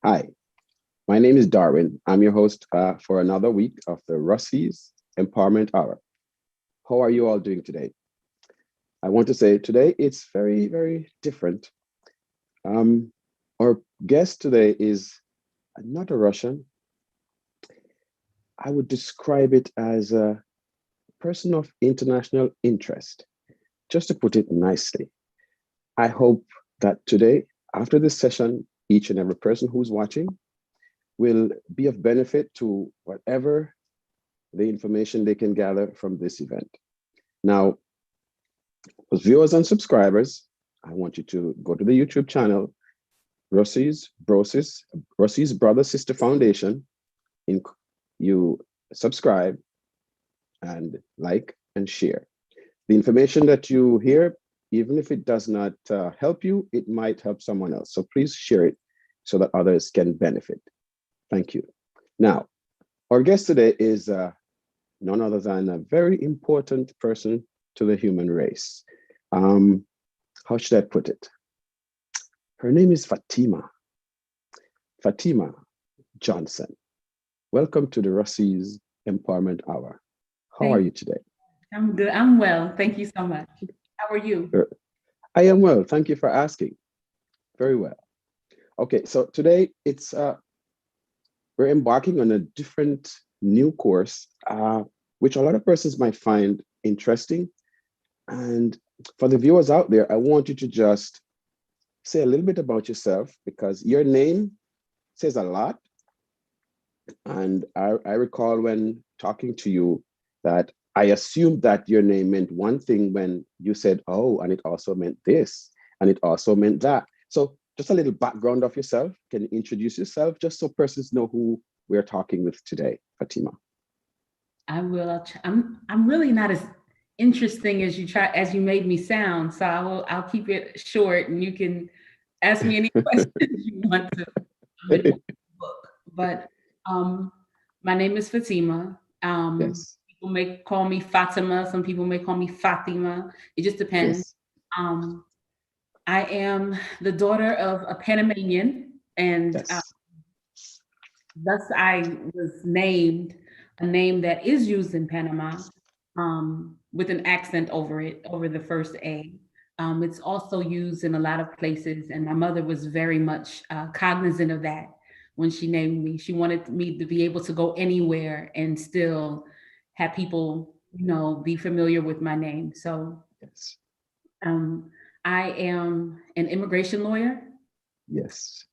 Hi, my name is Darwin. I'm your host for another week of the Rusty's Empowerment Hour. How are you all doing today? I want to say today it's very, very different. Um, our guest today is not a Russian. I would describe it as a person of international interest, just to put it nicely. I hope that today, after this session, each and every person who's watching will be of benefit to whatever the information they can gather from this event. Now, as viewers and subscribers, I want you to go to the YouTube channel, Brosis Brother Sister Foundation. You subscribe and like and share. The information that you hear, even if it does not help you, it might help someone else. So please share it so that others can benefit. Thank you. Now, our guest today is none other than a very important person to the human race. How should I put it? Her name is Fatima Johnson. Welcome to the Rusty's Empowerment Hour. How are you today? I'm good. I'm well. Thank you so much. How are you? I am well. Thank you for asking. Very well. Okay, so today we're embarking on a different new course, which a lot of persons might find interesting. And for the viewers out there, I want you to just say a little bit about yourself because your name says a lot. And I recall when talking to you that I assumed that your name meant one thing when you said, oh, and it also meant this, and it also meant that. So just a little background of yourself. Can you introduce yourself just so persons know who we're talking with today, Fatima? I will. I'm really not as interesting as you made me sound. So I'll keep it short, and you can ask me any questions you want to. But my name is Fatima. Yes. People may call me Fatima. Some people may call me Fatima. It just depends. Yes. I am the daughter of a Panamanian, and Yes. thus I was named a name that is used in Panama with an accent over it, over the first A. It's also used in a lot of places, and my mother was very much cognizant of that when she named me. She wanted me to be able to go anywhere and still have people, be familiar with my name. So Yes. um, I am an immigration lawyer, Yes.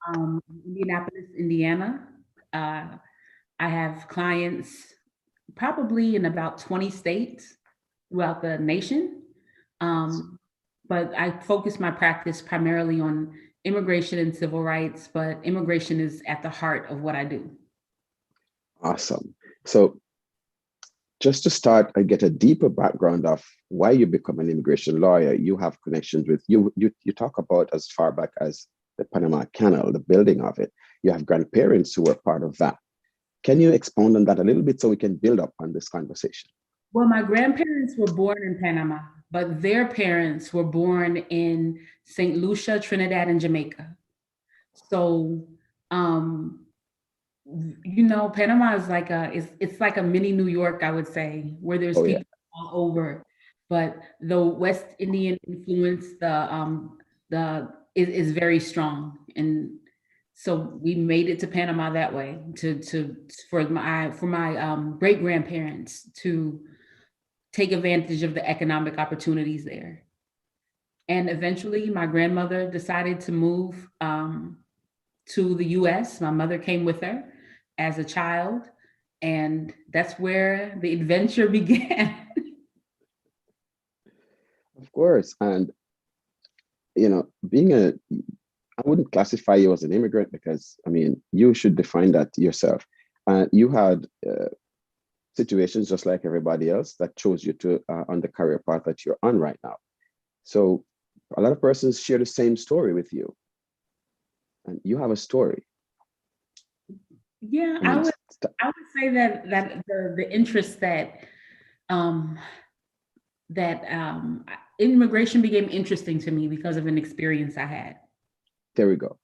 Indianapolis, Indiana. Uh, I have clients probably in about 20 states throughout the nation. But I focus my practice primarily on immigration and civil rights, but immigration is at the heart of what I do. Awesome. So just to start and get a deeper background of why you become an immigration lawyer, you have connections with you talk about as far back as the Panama Canal, the building of it. You have grandparents who were part of that. Can you expound on that a little bit so we can build up on this conversation? Well, my grandparents were born in Panama, but their parents were born in St. Lucia, Trinidad, and Jamaica. So, um, Panama is like it's like a mini New York, I would say, where there's Oh yeah. people all over. But the West Indian influence, the is very strong, and so we made it to Panama that way for my great grandparents to take advantage of the economic opportunities there. And eventually, my grandmother decided to move to the US. My mother came with her as a child, and that's where the adventure began. Of course. And being I wouldn't classify you as an immigrant because I mean you should define that yourself. You had situations just like everybody else that chose you to on the career path that you're on right now. So a lot of persons share the same story with you, and you have a story. Yeah, I I mean, would I would say that the interest um, that immigration became interesting to me because of an experience I had. there we go.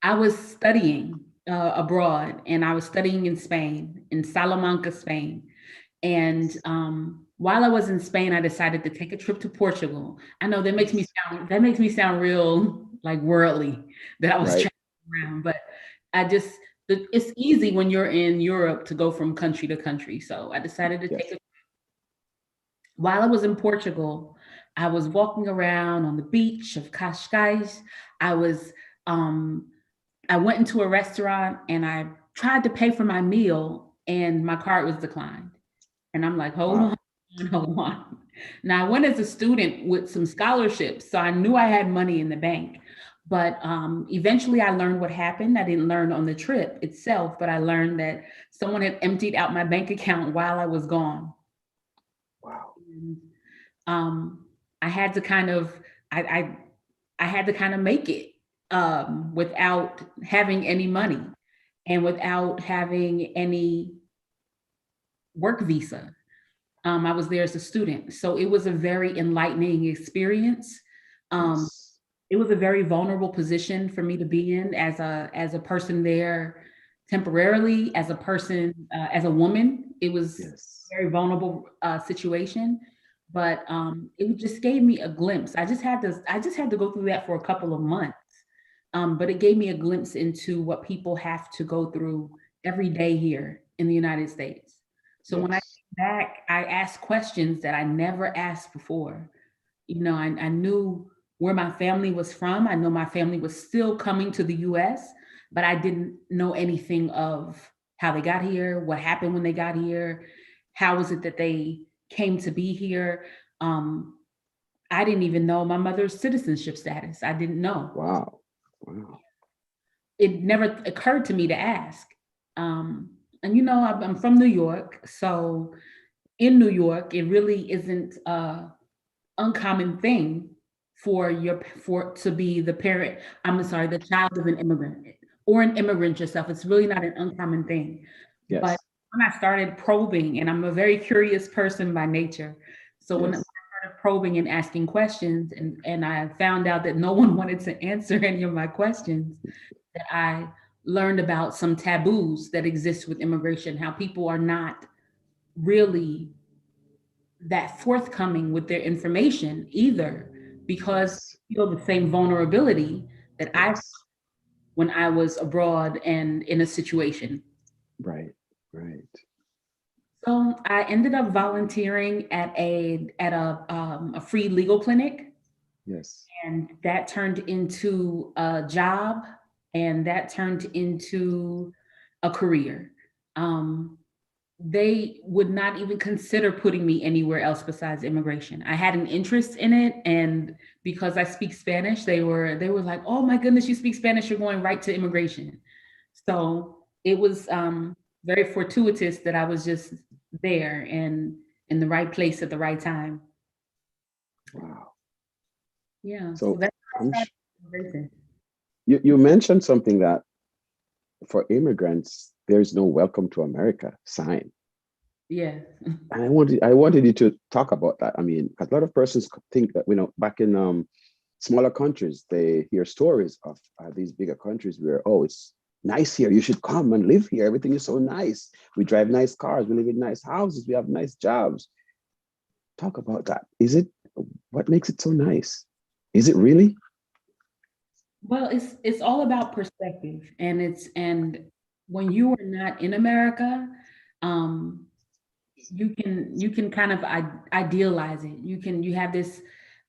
I was studying abroad, and I was studying in Spain, in Salamanca, Spain. And while I was in Spain, I decided to take a trip to Portugal. I know that makes me sound real like worldly that I was Right. traveling around, but I just it's easy when you're in Europe to go from country to country. So I decided to take Yes. a while I was in Portugal, I was walking around on the beach of Cascais. I was um I went into a restaurant and I tried to pay for my meal and my card was declined. And I'm like, hold on, Wow. hold on. Now I went as a student with some scholarships, so I knew I had money in the bank. But eventually I learned what happened. I didn't learn on the trip itself, but I learned that someone had emptied out my bank account while I was gone. Wow. And, um, I had to kind of, I, I, I had to kind of make it without having any money and without having any work visa. I was there as a student. So it was a very enlightening experience. Um, Yes. it was a very vulnerable position for me to be in as a person there temporarily, as a person, as a woman. It was Yes. a very vulnerable situation, but it just gave me a glimpse. I just had to go through that for a couple of months, but it gave me a glimpse into what people have to go through every day here in the United States. So when I Yes. came back, I asked questions that I never asked before. I knew where my family was from. I know my family was still coming to the US, but I didn't know anything of how they got here, what happened when they got here, how was it that they came to be here. Um, I didn't even know my mother's citizenship status. I didn't know. Wow. Wow. It never occurred to me to ask. Um, and I'm from New York, so in New York, it really isn't uncommon thing for to be the parent, I'm sorry, the child of an immigrant or an immigrant yourself. It's really not an uncommon thing. But Yes. when I started probing, and I'm a very curious person by nature, so when I Yes. started probing and asking questions, and I found out that no one wanted to answer any of my questions, that I learned about some taboos that exist with immigration, how people are not really that forthcoming with their information either, because Yes. they feel the same vulnerability that I Yes. when I was abroad and in a situation. Right. Right. So I ended up volunteering at a free legal clinic, Yes. and that turned into a job, and that turned into a career. Um, they would not even consider putting me anywhere else besides immigration. I had an interest in it, and because I speak Spanish, they were like, "Oh my goodness, you speak Spanish, you're going right to immigration." So it was very fortuitous that I was just there and in the right place at the right time. Wow. Yeah, so So that's how I I'm started sh- immigration. you mentioned something that for immigrants, there's no welcome to America sign. Yeah, And I wanted you to talk about that. I mean, 'cause a lot of persons think that, back in smaller countries, they hear stories of these bigger countries where, oh, it's nice here. You should come and live here. Everything is so nice. We drive nice cars. We live in nice houses. We have nice jobs. Talk about that. What makes it so nice? Is it really? well, it's all about perspective, and when you are not in America, um, you can kind of idealize it. You have this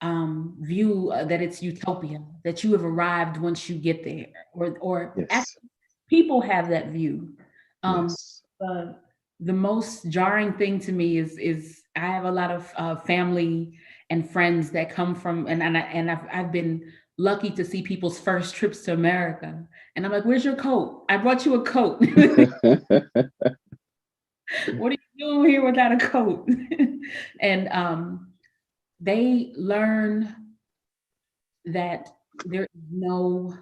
view that it's utopia, that you have arrived once you get there, or Yes. actually, people have that view. Um, Yes. the the most jarring thing to me is I have a lot of family and friends that come from, and I've been lucky to see people's first trips to America, and I'm like, "Where's your coat? I brought you a coat." What are you doing here without a coat? And they learn that there is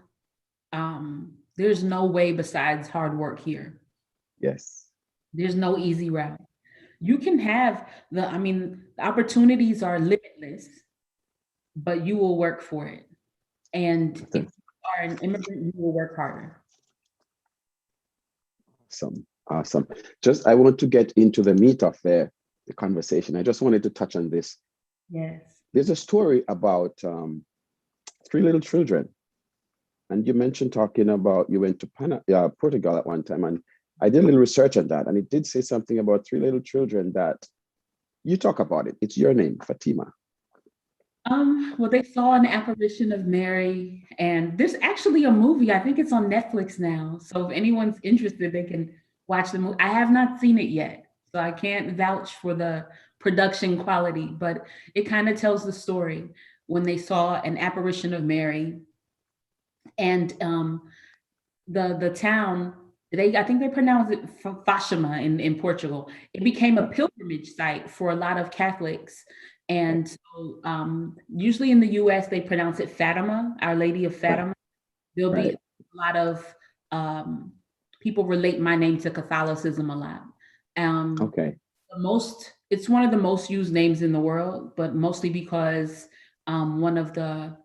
there's no way besides hard work here. Yes. There's no easy route. You can have the opportunities are limitless, but you will work for it. And if Okay. you are an immigrant, you will work harder. Awesome. Awesome. Just, I want to get into the meat of the conversation. I just wanted to touch on this. Yes. There's a story about three little children. And you mentioned talking about you went to Portugal at one time. And I did a little research on that. And it did say something about three little children that you talk about it. It's your name, Fatima. Well, they saw an apparition of Mary, and there's actually a movie. I think it's on Netflix now. So if anyone's interested, they can watch the movie. I have not seen it yet, so I can't vouch for the production quality, but it kind of tells the story when they saw an apparition of Mary, and the town, I think they pronounce it Fatima in Portugal. It became a pilgrimage site for a lot of Catholics. And so usually in the US, they pronounce it Fatima, Our Lady of Fatima. There'll be a lot of people relate my name to Catholicism a lot. It's one of the most used names in the world, but mostly because the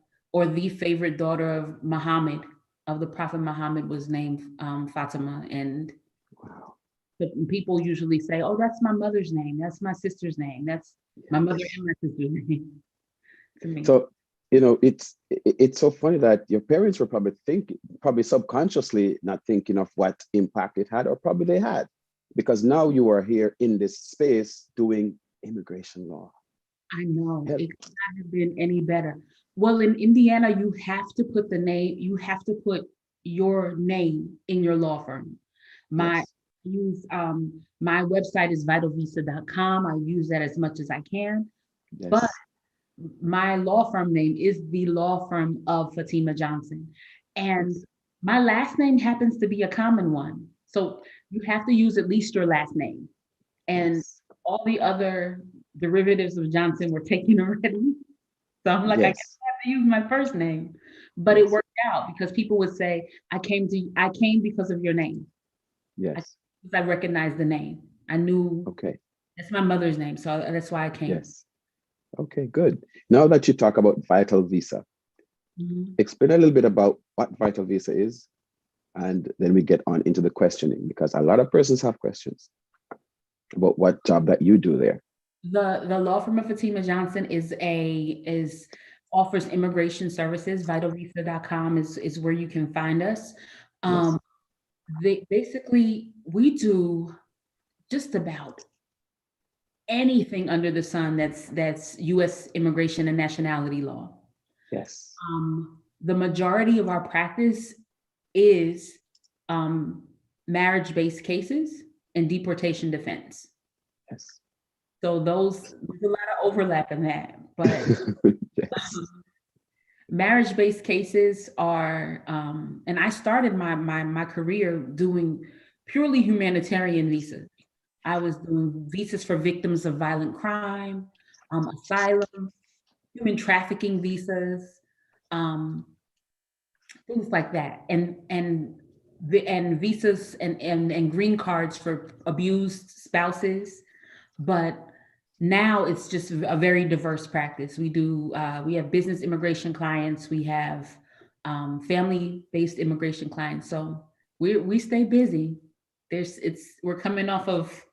favorite daughter of Muhammad, of the Prophet Muhammad, was named Fatima. And people usually say, oh, that's my mother's name. That's my sister's name. That's my mother and my sister's name to me. So, it's so funny that your parents were probably subconsciously not thinking of what impact it had, or probably they had, because now you are here in this space doing immigration law. I know. It could not have been any better. Well, in Indiana, you have to put your name in your law firm. My website is vitalvisa.com. I use that as much as I can. Yes. But my law firm name is the law firm of Fatima Johnson. And my last name happens to be a common one. So you have to use at least your last name. And all the other derivatives of Johnson were taken already. So I'm like, I guess I have to use my first name. But it worked out because people would say, I came because of your name. Yes. I recognized the name. I knew that's my mother's name. So that's why I came. Yes. Okay, good. Now that you talk about Vital Visa, explain a little bit about what Vital Visa is, and then we get on into the questioning, because a lot of persons have questions about what job that you do there. The law firm of Fatima Johnson offers immigration services. Vitalvisa.com is where you can find us. We do just about anything under the sun that's U.S. immigration and nationality law. Yes. The majority of our practice is marriage-based cases and deportation defense. Yes. So there's a lot of overlap in that, but marriage-based cases are, and I started my career doing purely humanitarian visas. I was doing visas for victims of violent crime, asylum, human trafficking visas, things like that, and visas and green cards for abused spouses. But now it's just a very diverse practice. We have business immigration clients, we have family-based immigration clients. So we stay busy. We're coming off of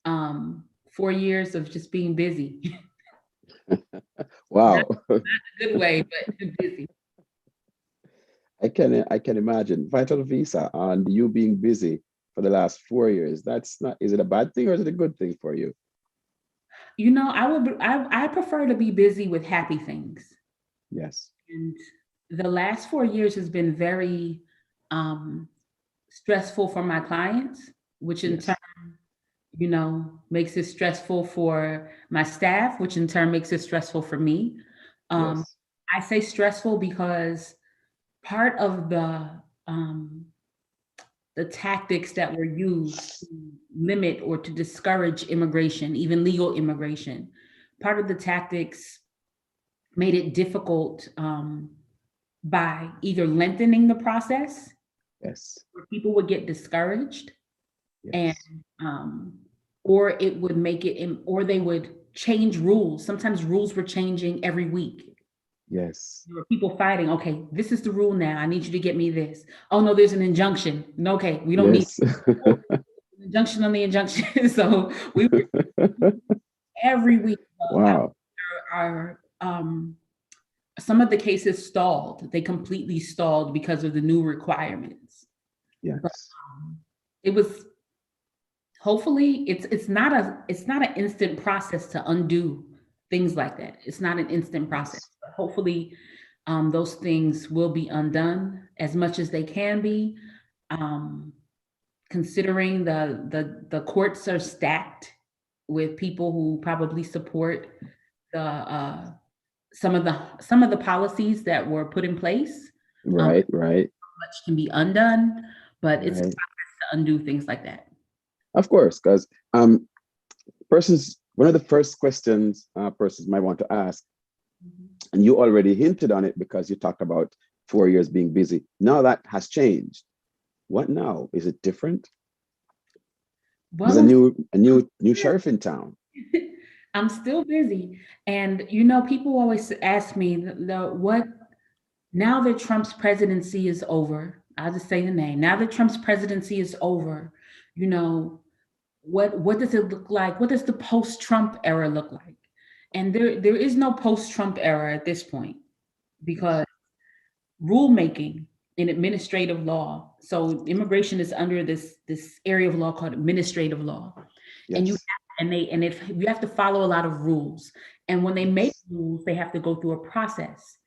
4 years of just being busy. Wow. Not in a good way, but busy. I can imagine. Vital Visa and you being busy for the last 4 years. Is it a bad thing or is it a good thing for you? I prefer to be busy with happy things. Yes. And the last 4 years has been very stressful for my clients, which in turn, makes it stressful for my staff, which in turn makes it stressful for me. I say stressful because part of the tactics that were used to limit or to discourage immigration, even legal immigration, part of the tactics made it difficult by either lengthening the process, where people would get discouraged, and or it would make it, or they would change rules. Sometimes rules were changing every week. Yes. There were people fighting. Okay, this is the rule now. I need you to get me this. Oh no, there's an injunction. No, okay, we don't need Yes. an injunction on the injunction. So we were every week. Wow. Our some of the cases stalled. They completely stalled because of the new requirements. But Yes. it was hopefully it's not an instant process to undo things like that. It's not an instant process. Yes. But hopefully, those things will be undone as much as they can be. Um, Considering the courts are stacked with people who probably support the some of the policies that were put in place. Right. Right. Much can be undone, but it's a Right. process to undo things like that. Of course, because persons, one of the first questions persons might want to ask, and you already hinted on it because you talked about 4 years being busy. Now that has changed. What now? Is it different? There's Well, a I'm new sheriff in town. I'm still busy. And people always ask me what now that Trump's presidency is over. I'll just say the name. Now that Trump's presidency is over, you know, what does it look like? What does the post-Trump era look like? And there is no post-Trump era at this point because rulemaking in administrative law. So immigration is under this area of law called administrative law, and Yes. if you have to follow a lot of rules, and when they make rules, they have to go through a process.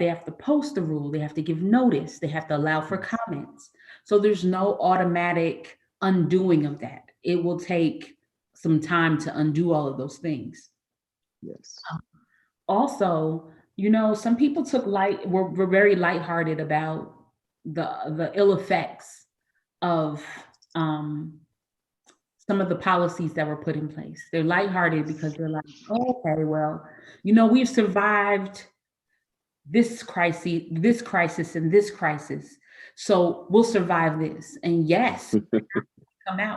They have to post the rule, they have to give notice, they have to allow for comments. So there's no automatic undoing of that. It will take some time to undo all of those things. Yes. Also, some people were very lighthearted about the ill effects of um, some of the policies that were put in place. They're lighthearted because they're like, oh, okay, well, we've survived this crisis, and this crisis, so we'll survive this. And yes,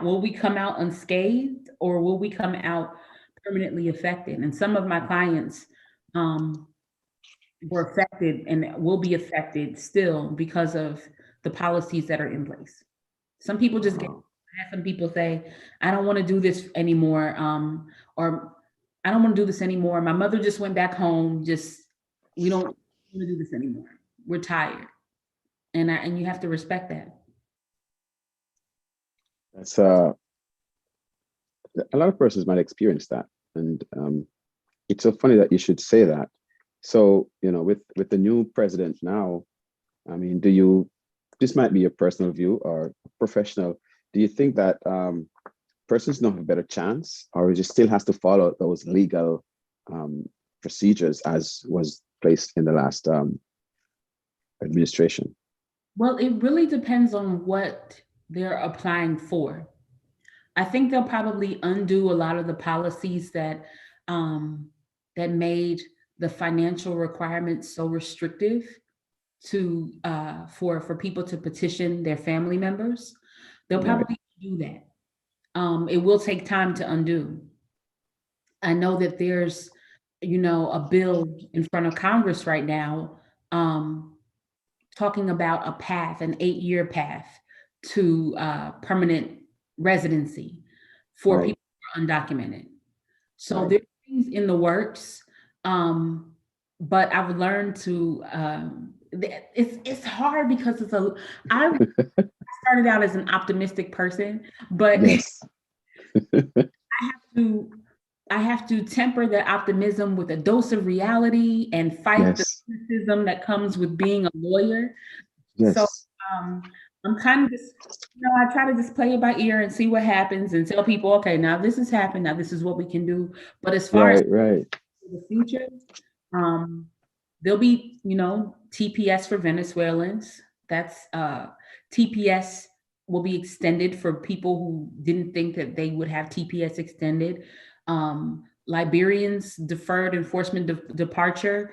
will we come out unscathed, or will we come out permanently affected? And some of my clients um, were affected and will be affected still because of the policies that are in place. Some people just get, Wow. I had some people say, I don't want to do this anymore, or I don't want to do this anymore. My mother just went back home. We don't want to do this anymore. We're tired. And you have to respect that. That's a lot of persons might experience that, and it's so funny that you should say that. So with the new president now, I mean, this might be a personal view or professional. Do you think that persons now have a better chance, or it just still has to follow those legal procedures as was placed in the last administration? Well, it really depends on what they're applying for. I think they'll probably undo a lot of the policies um, that made the financial requirements so restrictive to for people to petition their family members. They'll Right. probably do that. It will take time to undo. I know that there's, a bill in front of Congress right now um, talking about a path, an 8-year path to permanent residency for Right. people who are undocumented. So Right. there's things in the works, but I've learned to. It's hard because I started out as an optimistic person, but Yes. to I have to temper that optimism with a dose of reality and fight the Yes. criticism that comes with being a lawyer. So Yes. um, I'm kind of just, I try to just play it by ear and see what happens and tell people, okay, now this has happened. Now this is what we can do. But as far as Right. Right. the future, um, there'll be, TPS for Venezuelans. That's TPS will be extended for people who didn't think that they would have TPS extended. Liberians deferred enforcement departure.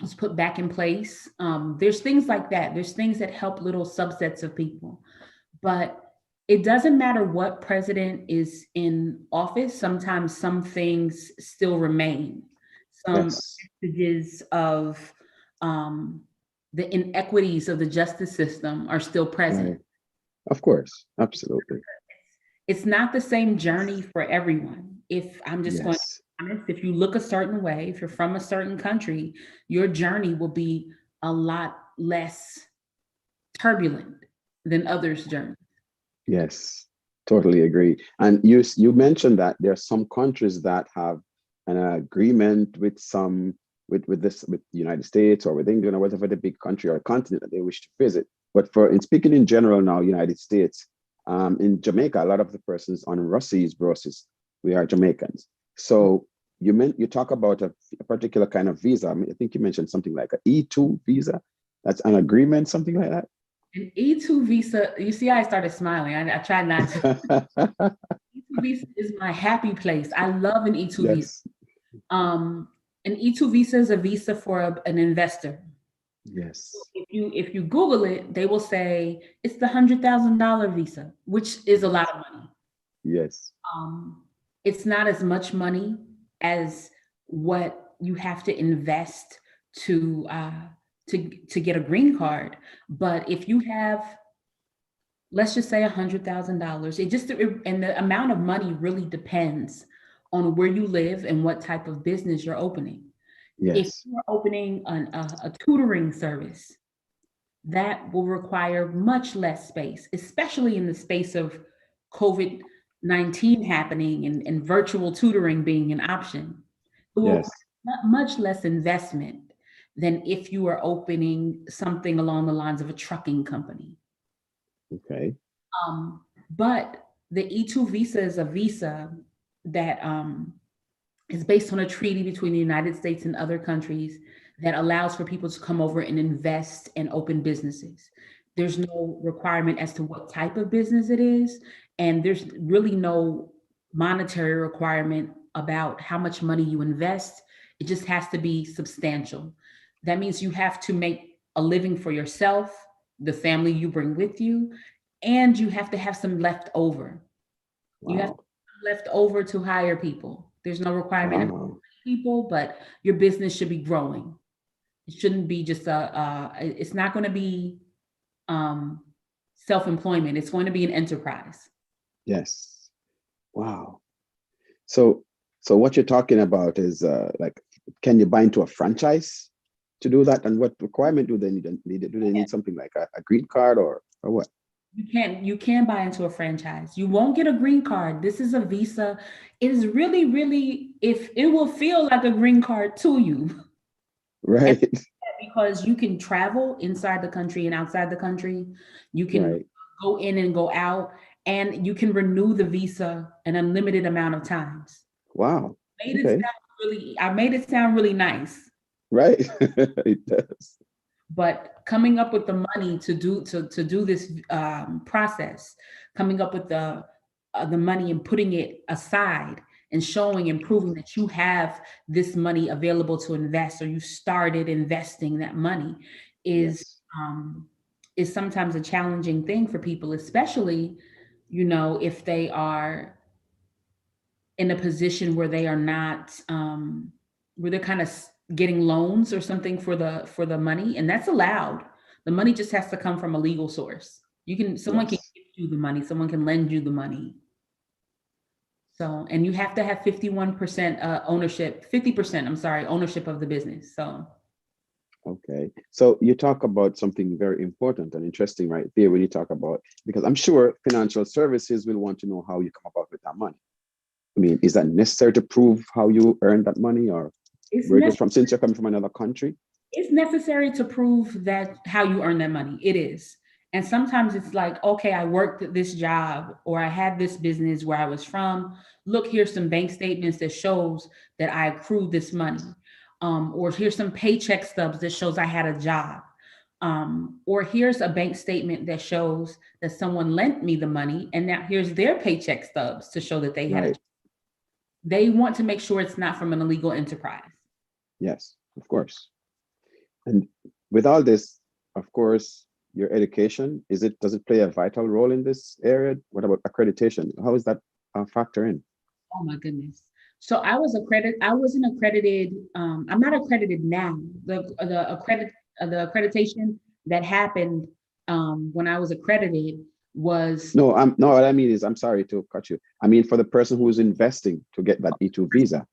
Was put back in place. There's things like that. There's things that help little subsets of people. But it doesn't matter what president is in office. Sometimes some things still remain. some Yes. vestiges of the inequities of the justice system are still present. Right. Of course. Absolutely. It's not the same journey for everyone. If I'm just going to Yes. be honest, if you look a certain way, if you're from a certain country, your journey will be a lot less turbulent than others' journey. Yes. Totally agree. And you mentioned that there are some countries that have an agreement with some with the United States or with England or whatever the big country or continent that they wish to visit. But in speaking in general now, United States, in Jamaica, a lot of the persons on Rossi's Brosis, we are Jamaicans. So you talk about a particular kind of visa. I mean, I think you mentioned something like an E2 visa. That's an agreement, something like that. An E2 visa, you see, I started smiling. I tried not to. E2 visa is my happy place. I love an E2 visa. Yes. Um, an E2 visa is a visa for an investor. Yes. If you Google it, they will say it's the $100,000 visa, which is a lot of money. Yes. Um, it's not as much money as what you have to invest to to get a green card. But if you have, let's just say $100,000, and the amount of money really depends on where you live and what type of business you're opening. If Yes. you're opening a tutoring service, that will require much less space, especially in the space of COVID-19 happening and virtual tutoring being an option. It will Yes. require much less investment than if you are opening something along the lines of a trucking company. Okay. But the E2 visa is a visa that is based on a treaty between the United States and other countries that allows for people to come over and invest and open businesses. There's no requirement as to what type of business it is, and there's really no monetary requirement about how much money you invest. It just has to be substantial. That means you have to make a living for yourself, the family you bring with you, and you have to have some left over. You have Wow. left over to hire people. There's no requirement of Wow. people, but your business should be growing. It shouldn't be just it's not going to be um, self-employment. It's going to be an enterprise. Yes. Wow. So what you're talking about is like, can you buy into a franchise to do that? And what requirement do they need? Do they need something like a green card or what? You can buy into a franchise. You won't get a green card. This is a visa. It is really, really, if it will feel like a green card to you. And Right. because you can travel inside the country and outside the country. You can Right. go in and go out, and you can renew the visa an unlimited amount of times. Wow. Made it Okay. sound I made it sound really nice, Right. It does. but coming up with the money to do this process, coming up with the money and putting it aside and showing and proving that you have this money available to invest, or you started investing that money, is Yes. um, is sometimes a challenging thing for people, especially if they are in a position where they are not where they're kind of getting loans or something for the money, and that's allowed. The money just has to come from a legal source. Someone can Yes. give you the money, someone can lend you the money. So, and you have to have 51% ownership, 50%, I'm sorry, ownership of the business. So Okay. So you talk about something very important and interesting right there when you talk about, because I'm sure financial services will want to know how you come about with that money. I mean, is that necessary to prove how you earned that money or it's where it was from, since you're coming from another country? it's necessary to prove that how you earn that money. It is. And sometimes it's like, okay, I worked at this job, or I had this business where I was from. Look, here's some bank statements that shows that I accrued this money. Or here's some paycheck stubs that shows I had a job. Or here's a bank statement that shows that someone lent me the money, and now here's their paycheck stubs to show that they had a Right. job. They want to make sure it's not from an illegal enterprise. Yes, of course. And with all this, of course, your education, does it play a vital role in this area? What about accreditation? How is that a factor in? Oh my goodness. So I wasn't accredited. I'm not accredited now. The accreditation that happened when I was accredited was No, no, what I mean is, I'm sorry to cut you. I mean, for the person who is investing to get that E2 visa. it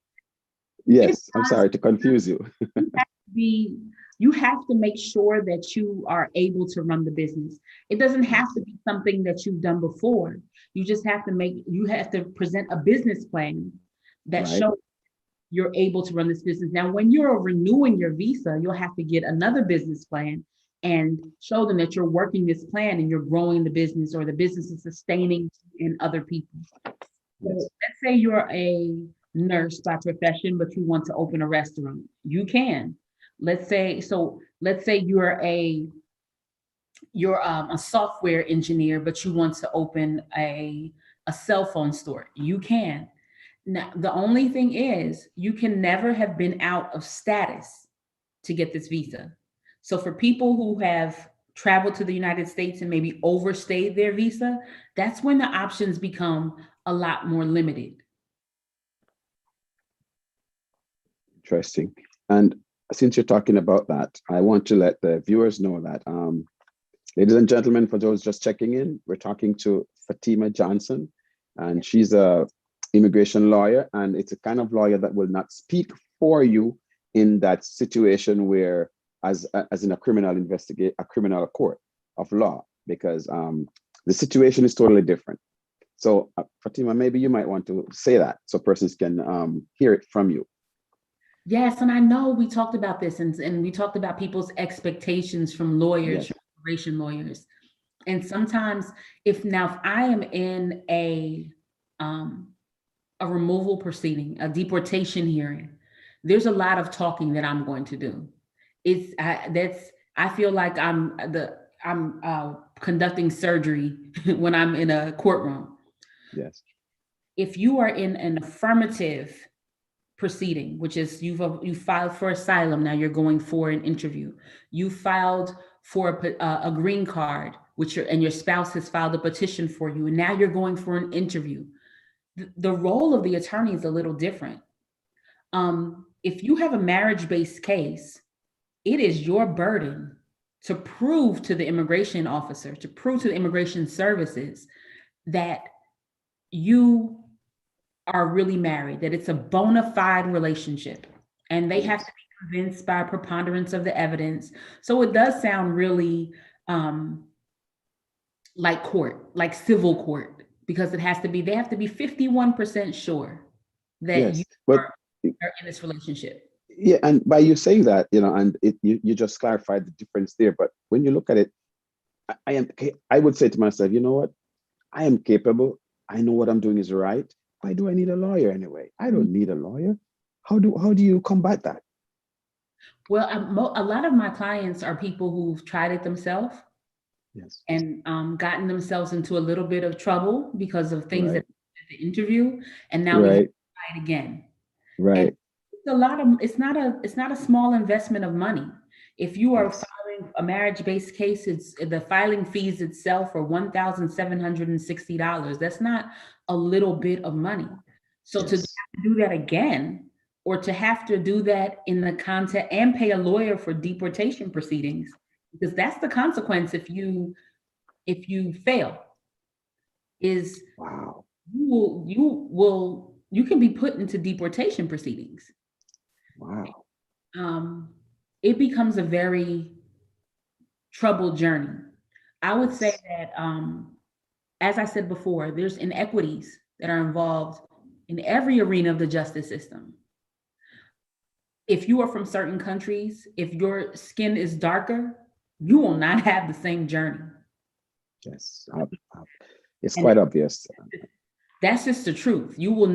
Yes, I'm does sorry to confuse you. you have to be you have to make sure that you are able to run the business. It doesn't have Yes, to be something that you've done before. You have to present a business plan that right. shows you're able to run this business. Now, when you're renewing your visa, you'll have to get another business plan and show them that you're working this plan and you're growing the business, or the business is sustaining in other people. So Yes, let's say you're a nurse by profession, but you want to open a restaurant. You can. Let's say you're a software engineer, but you want to open a cell phone store. You can. Now, the only thing is, you can never have been out of status to get this visa. So for people who have traveled to the United States and maybe overstayed their visa, that's when the options become a lot more limited. interesting. And since you're talking about that, I want to let the viewers know that, ladies and gentlemen, for those just checking in, we're talking to Fatima Johnson, and she's a immigration lawyer, and it's a kind of lawyer that will not speak for you in that situation where, as in a a criminal court of law, because the situation is totally different. So, Fatima, maybe you might want to say that so persons can hear it from you. Yes, and I know we talked about this, and we talked about people's expectations from lawyers, Yes, from immigration lawyers. And sometimes, if I am in um, a removal proceeding, a deportation hearing, there's a lot of talking that I'm going to do. I feel like I'm conducting surgery when I'm in a courtroom. yes, If you are in an affirmative proceeding, which is you filed for asylum, now you're going for an interview. You filed for a green card, and your spouse has filed a petition for you, and now you're going for an interview. The role of the attorney is a little different. If you have a marriage-based case, it is your burden to prove to the immigration officer, to prove to the immigration services that you are really married, that it's a bona fide relationship. And they have to yes, be convinced by a preponderance of the evidence. So it does sound really like court, like civil court, because they have to be 51% sure that you yes. But are, are in this relationship. yeah, and by you saying that, and you just clarified the difference there. But when you look at it, I would say to myself, you know what? I am capable. I know what I'm doing is right. Why do I need a lawyer anyway? I don't need a lawyer. How do you combat that? Well, a lot of my clients are people who've tried it themselves Yes. and gotten themselves into a little bit of trouble because of things that Right. at the interview, and now we have to Right. try it again. And Right. it's not a small investment of money. If you are Yes. filing a marriage-based case, it's the filing fees itself are $1,760. That's not a little bit of money. So to have Yes. to do that again, or to have to do that in the context and pay a lawyer for deportation proceedings, because that's the consequence if you fail, is Wow. you can be put into deportation proceedings. Wow. um, it becomes a very troubled journey. I would say Yes. that, as I said before, there's inequities that are involved in every arena of the justice system. If you are from certain countries, if your skin is darker, you will not have the same journey. Yes. It's And quite obvious. that's just the truth. It will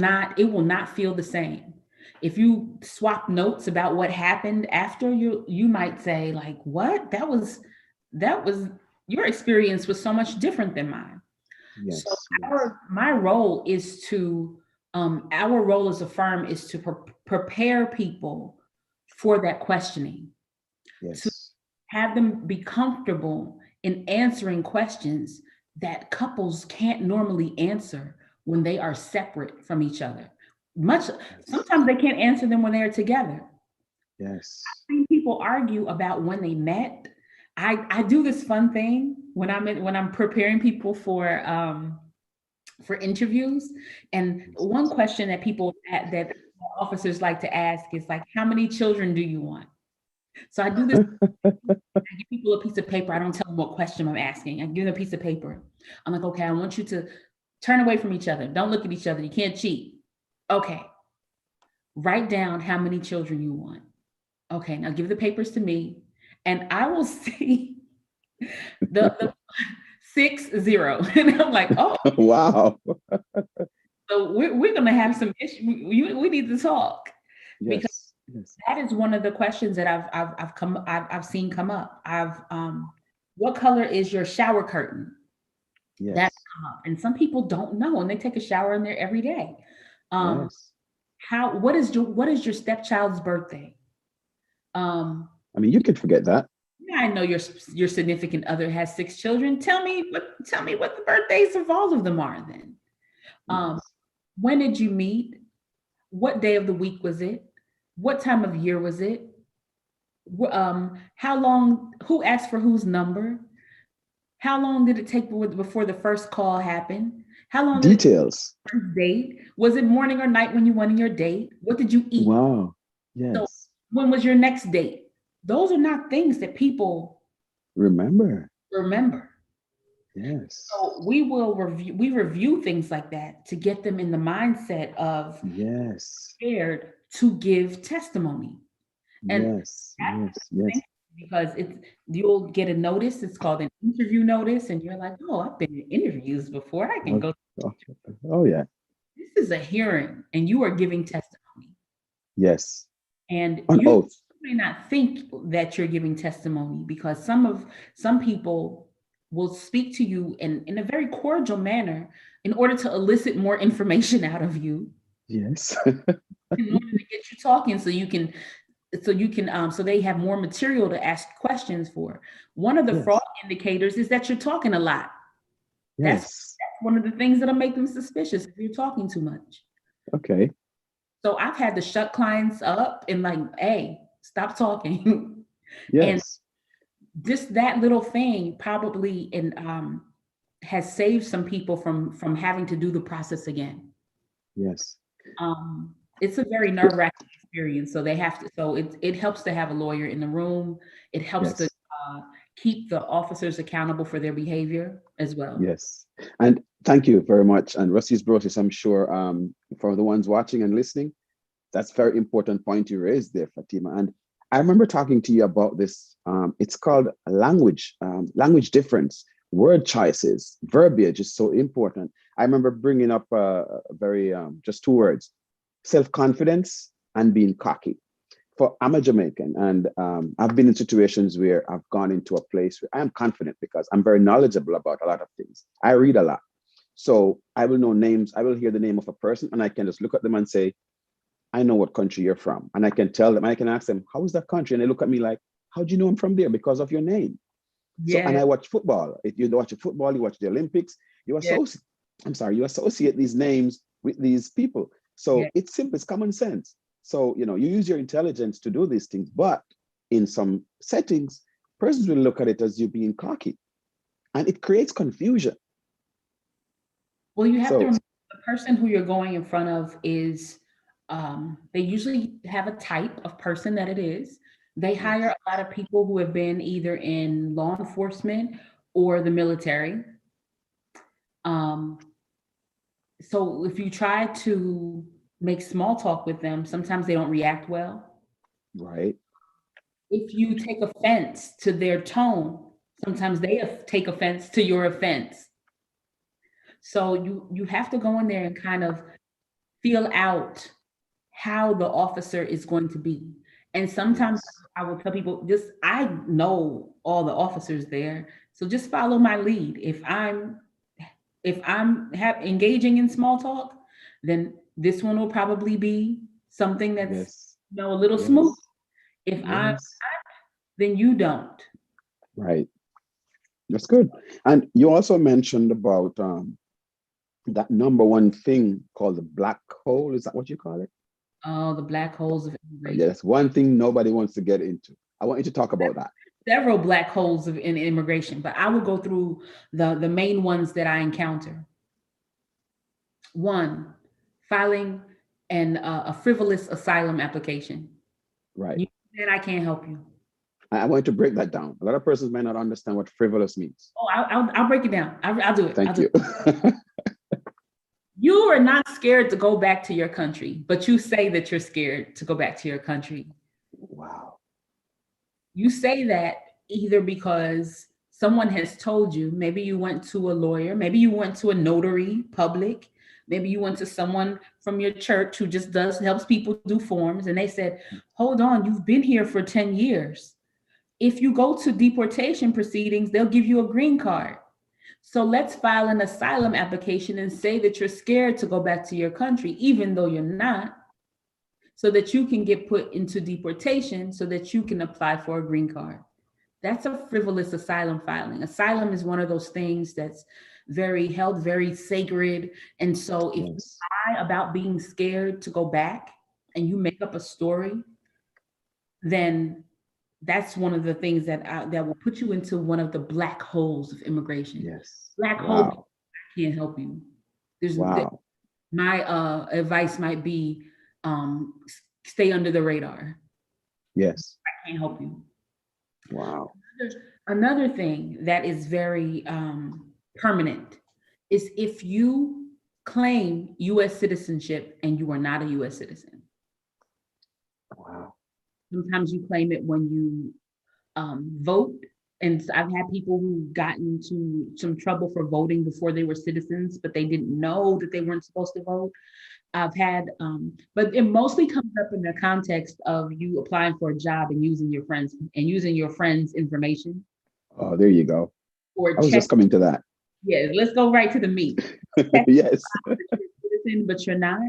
not feel the same. If you swap notes about what happened after, you might say like, what? That was your experience was so much different than mine. So Yes. Yes. my role is to our role as a firm is to prepare people for that questioning, to Yes. have them be comfortable in answering questions that couples can't normally answer when they are separate from each other. much. Sometimes they can't answer them when they're together. Yes. I've seen people argue about when they met. I do this fun thing when I'm preparing people for interviews. And one question that that officers like to ask is like, how many children do you want? So I do this. I give people a piece of paper. I don't tell them what question I'm asking. I give them a piece of paper. I'm like, okay, I want you to turn away from each other. Don't look at each other. You can't cheat. Okay. Write down how many children you want. Okay, now give the papers to me, and I will see the 6-0. And I'm like, oh, Wow. so we're gonna have some issues. We need to talk, because Yes. Yes. that is one of the questions that I've seen come up. What color is your shower curtain? That's Yes. come up, and some people don't know, and they take a shower in there every day. Um, Yes. what is your stepchild's birthday? Um, I mean, you could forget that. Yeah, I know your significant other has 6 children. Tell me what the birthdays of all of them are then. Um, Yes. when did you meet? What day of the week was it? What time of year was it? How long? Who asked for whose number? How long did it take before the first call happened? How long did it take Details. first date? Was it morning or night when you went on your date? What did you eat? Wow. So Yes. when was your next date? Those are not things that people Remember. remember. Yes. So we review things like that to get them in the mindset of Yes. prepared to give testimony. And Yes. that's Yes. the thing, Yes. because you'll get a notice, it's called an interview notice, and you're like, oh, I've been in interviews before. I can Oh, go. oh, oh, yeah. This is a hearing, and you are giving testimony. Yes. And On you oath. may not think that you're giving testimony, because some people will speak to you in a very cordial manner in order to elicit more information out of you, Yes. in order to get you talking, so they have more material to ask questions for. One of the fraud Yes. indicators is that you're talking a lot. That's Yes. one of the things that'll make them suspicious if you're talking too much. Okay. So I've had to shut clients up and like, hey, stop talking. And Yes. just that little thing probably has saved some people from having to do the process again. Yes. It's a very nerve-wracking experience. So they have to. So it helps to have a lawyer in the room. It helps to Yes. keep the officers accountable for their behavior as well. Yes. And thank you very much. And Rusty's Brosis, I'm sure for the ones watching and listening, that's a very important point you raised there, Fatima. And I remember talking to you about this. It's called language difference, word choices, verbiage is so important. I remember bringing up very just 2 words: self-confidence and being cocky. I'm a Jamaican, and I've been in situations where I've gone into a place where I am confident because I'm very knowledgeable about a lot of things. I read a lot. So I will know names, I will hear the name of a person, and I can just look at them and say, I know what country you're from. And I can tell them, I can ask them, how is that country? And they look at me like, how do you know I'm from there? Because of your name. So, and Yeah, I watch football. If you watch football, you watch the Olympics, you yeah, associate, you associate these names with these people. yeah. So it's simple, it's common sense. So, you use your intelligence to do these things, but in some settings, persons will look at it as you being cocky, and it creates confusion. Well, you have to So, remember the person who you're going in front of is, they usually have a type of person that it is. They hire yes, a lot of people who have been either in law enforcement or the military. Um, so if you try to make small talk with them, sometimes they don't react well. right, If you take offense to their tone, sometimes they take offense to your offense. So you have to go in there and kind of feel out how the officer is going to be. And sometimes yes, I will tell people, just I know all the officers there, so just follow my lead. If I'm engaging in small talk, then this one will probably be something that's yes, a little smooth. yes, If I'm yes, then you don't. right. That's good. And you also mentioned about that number one thing called the black hole. Is that what you call it? Oh, the black holes of Yeah, immigration. that's one thing nobody wants to get into. I want you to talk about that. Several black holes in immigration, but I will go through the main ones that I encounter. One, filing a frivolous asylum application. Right. You said I can't help you. I want you to break that down. A lot of persons may not understand what frivolous means. Oh, I'll break it down. I'll do it. I'll Thank do you. it. You are not scared to go back to your country, but you say that you're scared to go back to your country. Wow. You say that either because someone has told you, maybe you went to a lawyer, maybe you went to a notary public, maybe you went to someone from your church who just does helps people do forms, and they said, hold on, you've been here for 10 years. If you go to deportation proceedings, they'll give you a green card. So let's file an asylum application and say that you're scared to go back to your country, even though you're not, so that you can get put into deportation so that you can apply for a green card. That's a frivolous asylum filing. Asylum is one of those things that's very held, very sacred. And so if you Yes. lie about being scared to go back and you make up a story, then that's one of the things that will put you into one of the black holes of immigration. Yes. Black hole Wow. can't help you. There's Wow. my advice might be stay under the radar. Yes. I can't help you. Wow. Another thing that is very permanent is if you claim U.S. citizenship and you are not a U.S. citizen. Wow. Sometimes you claim it when you vote. And I've had people who got into some trouble for voting before they were citizens, but they didn't know that they weren't supposed to vote. I've had, but it mostly comes up in the context of you applying for a job and using your friends' information Oh, there you go. or I was check. just coming to that. Yeah, let's go right to the meat. Check Yes. that you're a citizen, but you're not.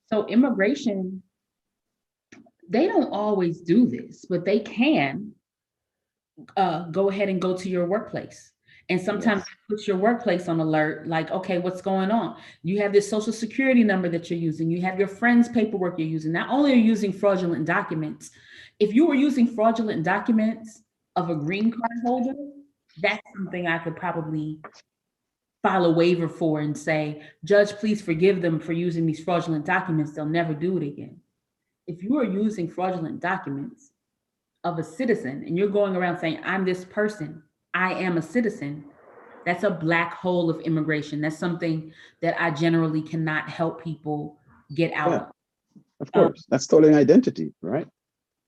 So immigration, they don't always do this, but they can go ahead and go to your workplace. And sometimes Yes. it puts your workplace on alert, like, okay, what's going on? You have this social security number that you're using. You have your friend's paperwork you're using. Not only are you using fraudulent documents, if you were using fraudulent documents of a green card holder, that's something I could probably file a waiver for and say, Judge, please forgive them for using these fraudulent documents. They'll never do it again. If you are using fraudulent documents of a citizen and you're going around saying, I'm this person, I am a citizen, that's a black hole of immigration. That's something that I generally cannot help people get out Yeah, of. of course. That's stolen identity, right?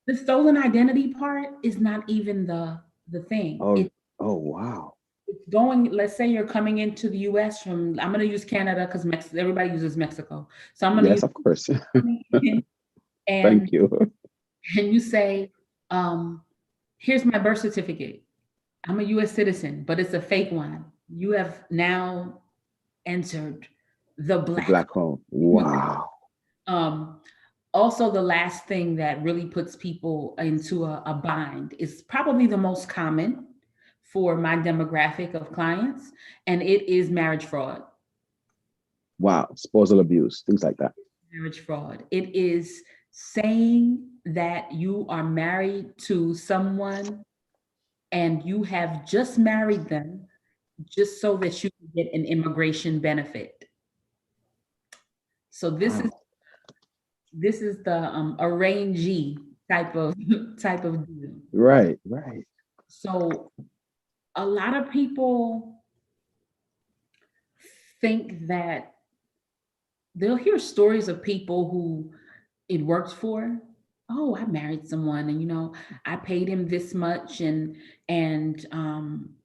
The stolen identity part is not even the thing. Oh, oh, wow. It's going, let's say you're coming into the US from, I'm going to use Canada because everybody uses Mexico. So I'm going to Yes, use of course. and Thank you. and you say, here's my birth certificate. I'm a US citizen, but it's a fake one. You have now entered the The black. black hole. Wow. Um, Also, the last thing that really puts people into a bind is probably the most common for my demographic of clients, and it is marriage fraud. Wow. Spousal abuse, things like that. Marriage fraud. It is saying that you are married to someone and you have just married them just so that you can get an immigration benefit. So Wow. this is the arrangee type of type of deal. Right, right. So a lot of people think that they'll hear stories of people who it works for. Oh, I married someone and I paid him this much and um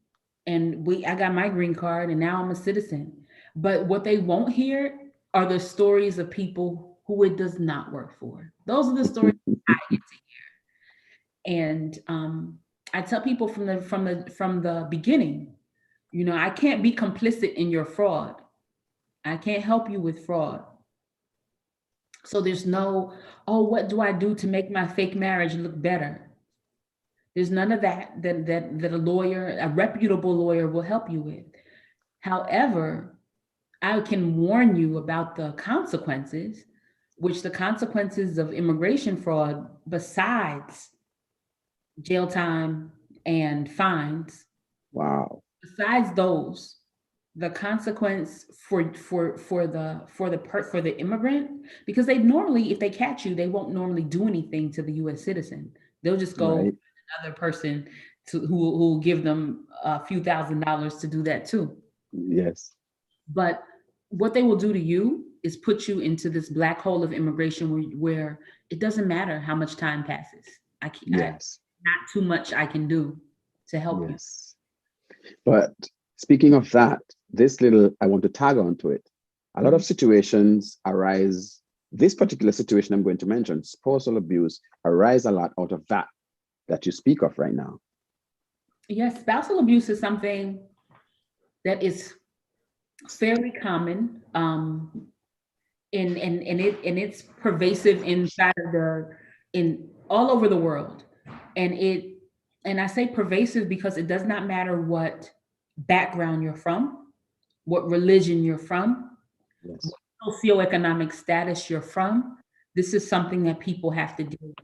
and I got my green card and now I'm a citizen. But what they won't hear are the stories of people who it does not work for. Those are the stories I get to hear. And I tell people from the beginning, I can't be complicit in your fraud. I can't help you with fraud. So there's no, oh, what do I do to make my fake marriage look better? There's none of that a lawyer, a reputable lawyer will help you with. However, I can warn you about the consequences, which the consequences of immigration fraud, besides jail time and fines, Wow. besides those, the consequence for the immigrant, because they normally, if they catch you, they won't normally do anything to the U.S. citizen. They'll just go Right. another person to who will give them a few $1,000s to do that too. Yes. But what they will do to you is put you into this black hole of immigration where it doesn't matter how much time passes. Yes. Not too much I can do to help you. Yes. But speaking of that, I want to tag on to it. A lot of situations arise, this particular situation I'm going to mention, spousal abuse, arise a lot out of that you speak of right now. Yes, spousal abuse is something that is fairly common, and it's pervasive inside of in all over the world. And I say pervasive because it does not matter what background you're from, what religion you're from, Yes. what socioeconomic status you're from. This is something that people have to deal with.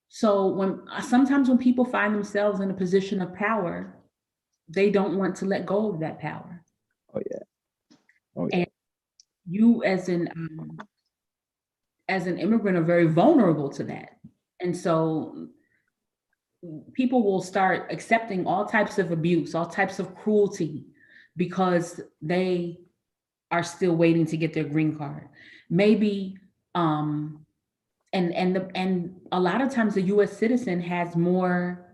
So sometimes when people find themselves in a position of power, they don't want to let go of that power. Oh yeah. Oh yeah. And you as an immigrant are very vulnerable to that. And so people will start accepting all types of abuse, all types of cruelty, because they are still waiting to get their green card. Maybe and a lot of times the US citizen has more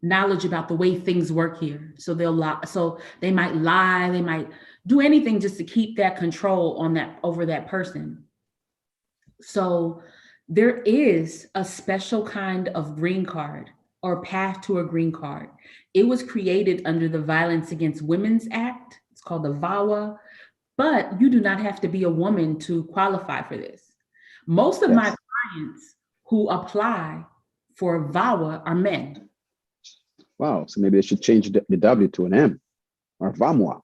knowledge about the way things work here. So they might lie, they might do anything just to keep that control on that over that person. So there is a special kind of green card or path to a green card. It was created under the Violence Against Women's Act. It's called the VAWA, but you do not have to be a woman to qualify for this. Most of my clients who apply for VAWA are men. Wow. So maybe they should change the W to an M or VAMWA.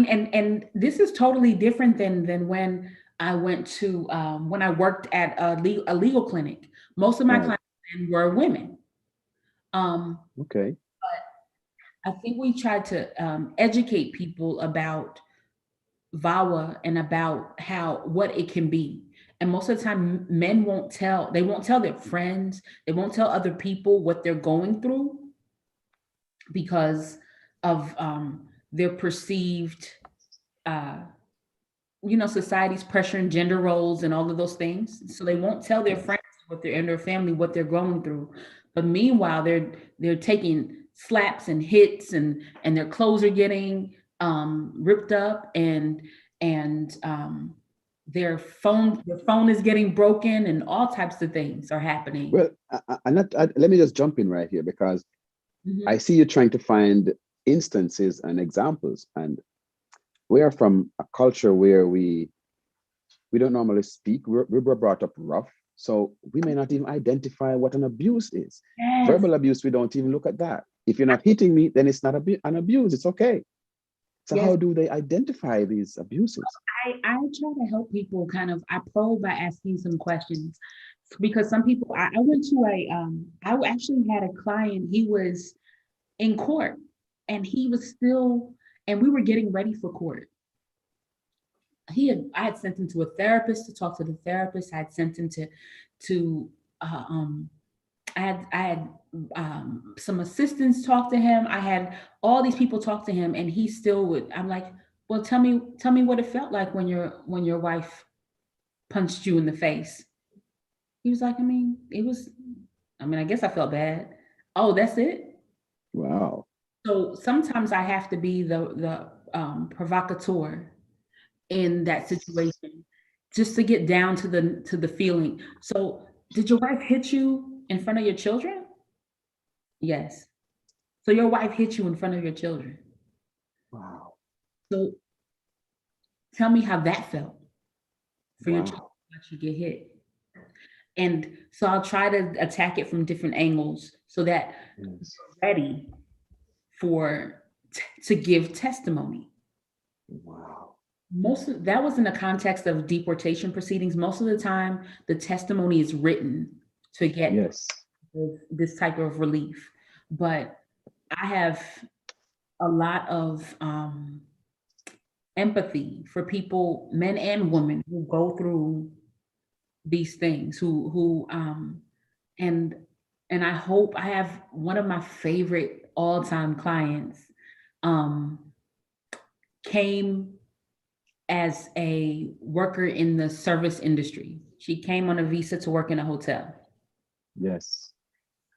And this is totally different than when I went to when I worked at a legal clinic. Most of my clients were women. Okay. I think we tried to educate people about VAWA and about what it can be. And most of the time, men won't tell their friends, they won't tell other people what they're going through because of their perceived, society's pressure and gender roles and all of those things. So they won't tell their friends what they're in their family, what they're going through. But meanwhile, they're taking slaps and hits and their clothes are getting ripped up and their phone is getting broken and all types of things are happening. Well, let me just jump in right here because I see you trying to find instances and examples, and we are from a culture where we don't normally speak. We were brought up rough, so we may not even identify what an abuse is. Yes. Verbal abuse, we don't even look at that. If you're not hitting me, then it's not an abuse. It's okay. So Yes. how do they identify these abuses? I try to help people I probe by asking some questions, because some people, I went to I actually had a client, he was in court and we were getting ready for court. I had sent him to a therapist to talk to the therapist. I had sent him to I had some assistants talk to him. I had all these people talk to him, and he still would. I'm like, well, tell me what it felt like when your wife punched you in the face. He was like, I guess I felt bad. Oh, that's it? Wow. So sometimes I have to be the provocateur in that situation, just to get down to the feeling. So, did your wife hit you in front of your children? Yes. So your wife hit you in front of your children. Wow. So tell me how that felt for your Wow. children to watch you get hit. And so I'll try to attack it from different angles so that Yes. you're ready for to give testimony. Wow. Most of that was in the context of deportation proceedings. Most of the time, the testimony is written to get Yes. this type of relief. But I have a lot of empathy for people, men and women, who go through these things, and I hope I have one of my favorite all-time clients um, came as a worker in the service industry. She came on a visa to work in a hotel, Yes.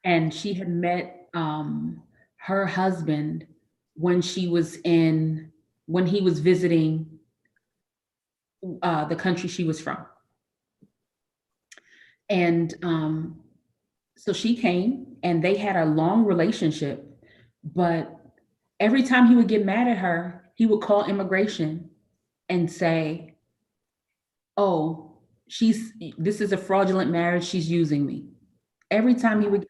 and she had met her husband when when he was visiting the country she was from. And so she came and they had a long relationship, but every time he would get mad at her, he would call immigration and say, "Oh, this is a fraudulent marriage. She's using me." Every time he would,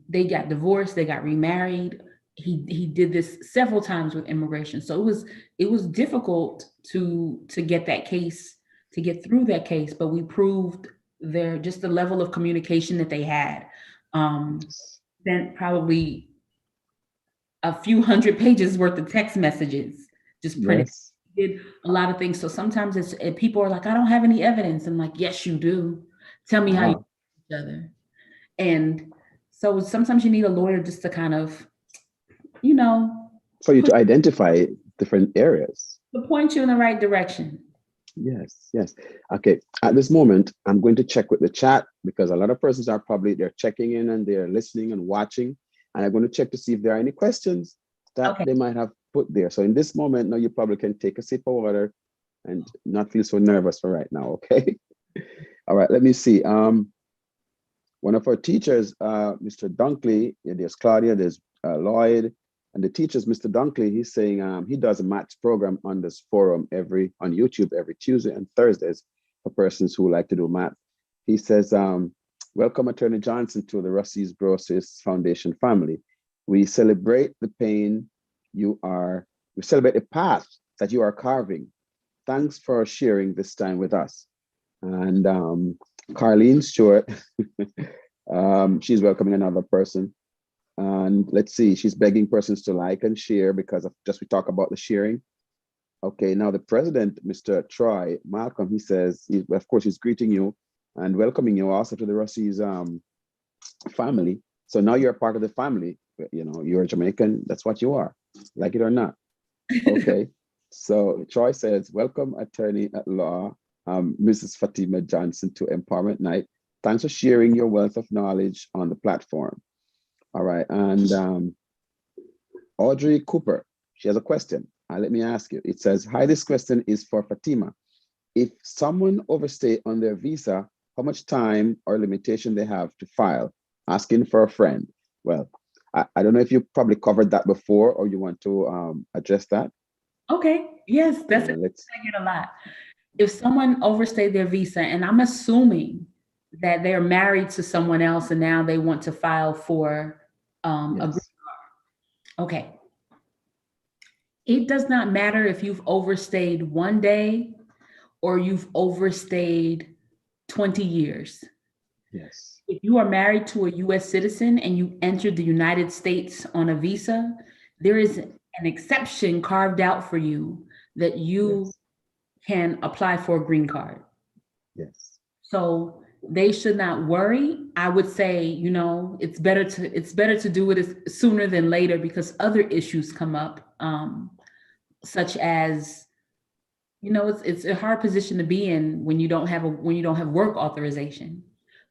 they got divorced, they got remarried. He did this several times with immigration. So it was difficult to get that case, to get through that case, but we proved their just the level of communication that they had. Yes. Sent probably a few hundred pages worth of text messages, just printed. Yes. Did a lot of things. So sometimes people are like, "I don't have any evidence." I'm like, "Yes, you do. Tell me how you Wow. know each other." And so sometimes you need a lawyer just to kind of, you know, For you push to identify different areas. to point you in the right direction. Yes, yes. Okay. At this moment, I'm going to check with the chat because a lot of persons are probably they're checking in and they're listening and watching. And I'm going to check to see if there are any questions that Okay. they might have put there. So in this moment, now you probably can take a sip of water and not feel so nervous for right now. Okay. All right. Let me see. One of our teachers, Mr. Dunkley, yeah, there's Claudia, there's Lloyd, and the teachers, Mr. Dunkley, he's saying he does a maths program on this forum on YouTube every Tuesday and Thursdays for persons who like to do math. He says, welcome Attorney Johnson to the Rusty's Brosis Foundation family. We celebrate the pain we celebrate the path that you are carving. Thanks for sharing this time with us. And Carlene Stewart, she's welcoming another person. And let's see, she's begging persons to like and share because of just we talk about the sharing. Okay, now the president, Mr. Troy Malcolm, he says, of course, he's greeting you and welcoming you also to the Rusty's family. So now you're a part of the family. You know, you're Jamaican, that's what you are, like it or not. Okay, so Troy says, welcome attorney at law, Mrs. Fatima Johnson to Empowerment Night. Thanks for sharing your wealth of knowledge on the platform. All right, and Audrey Cooper, she has a question. Let me ask you. It says, hi, this question is for Fatima. If someone overstay on their visa, how much time or limitation they have to file? Asking for a friend. Well, I don't know if you probably covered that before or you want to address that. Okay. Yes, that's a Let's. I get a lot. If someone overstayed their visa, and I'm assuming that they're married to someone else and now they want to file for a green Yes. card. Okay. It does not matter if you've overstayed 1 day or you've overstayed 20 years. Yes. If you are married to a US citizen and you entered the United States on a visa, there is an exception carved out for you that you Yes. can apply for a green card. Yes. So they should not worry. I would say, it's better to do it sooner than later because other issues come up, such as, it's a hard position to be in when you don't have work authorization.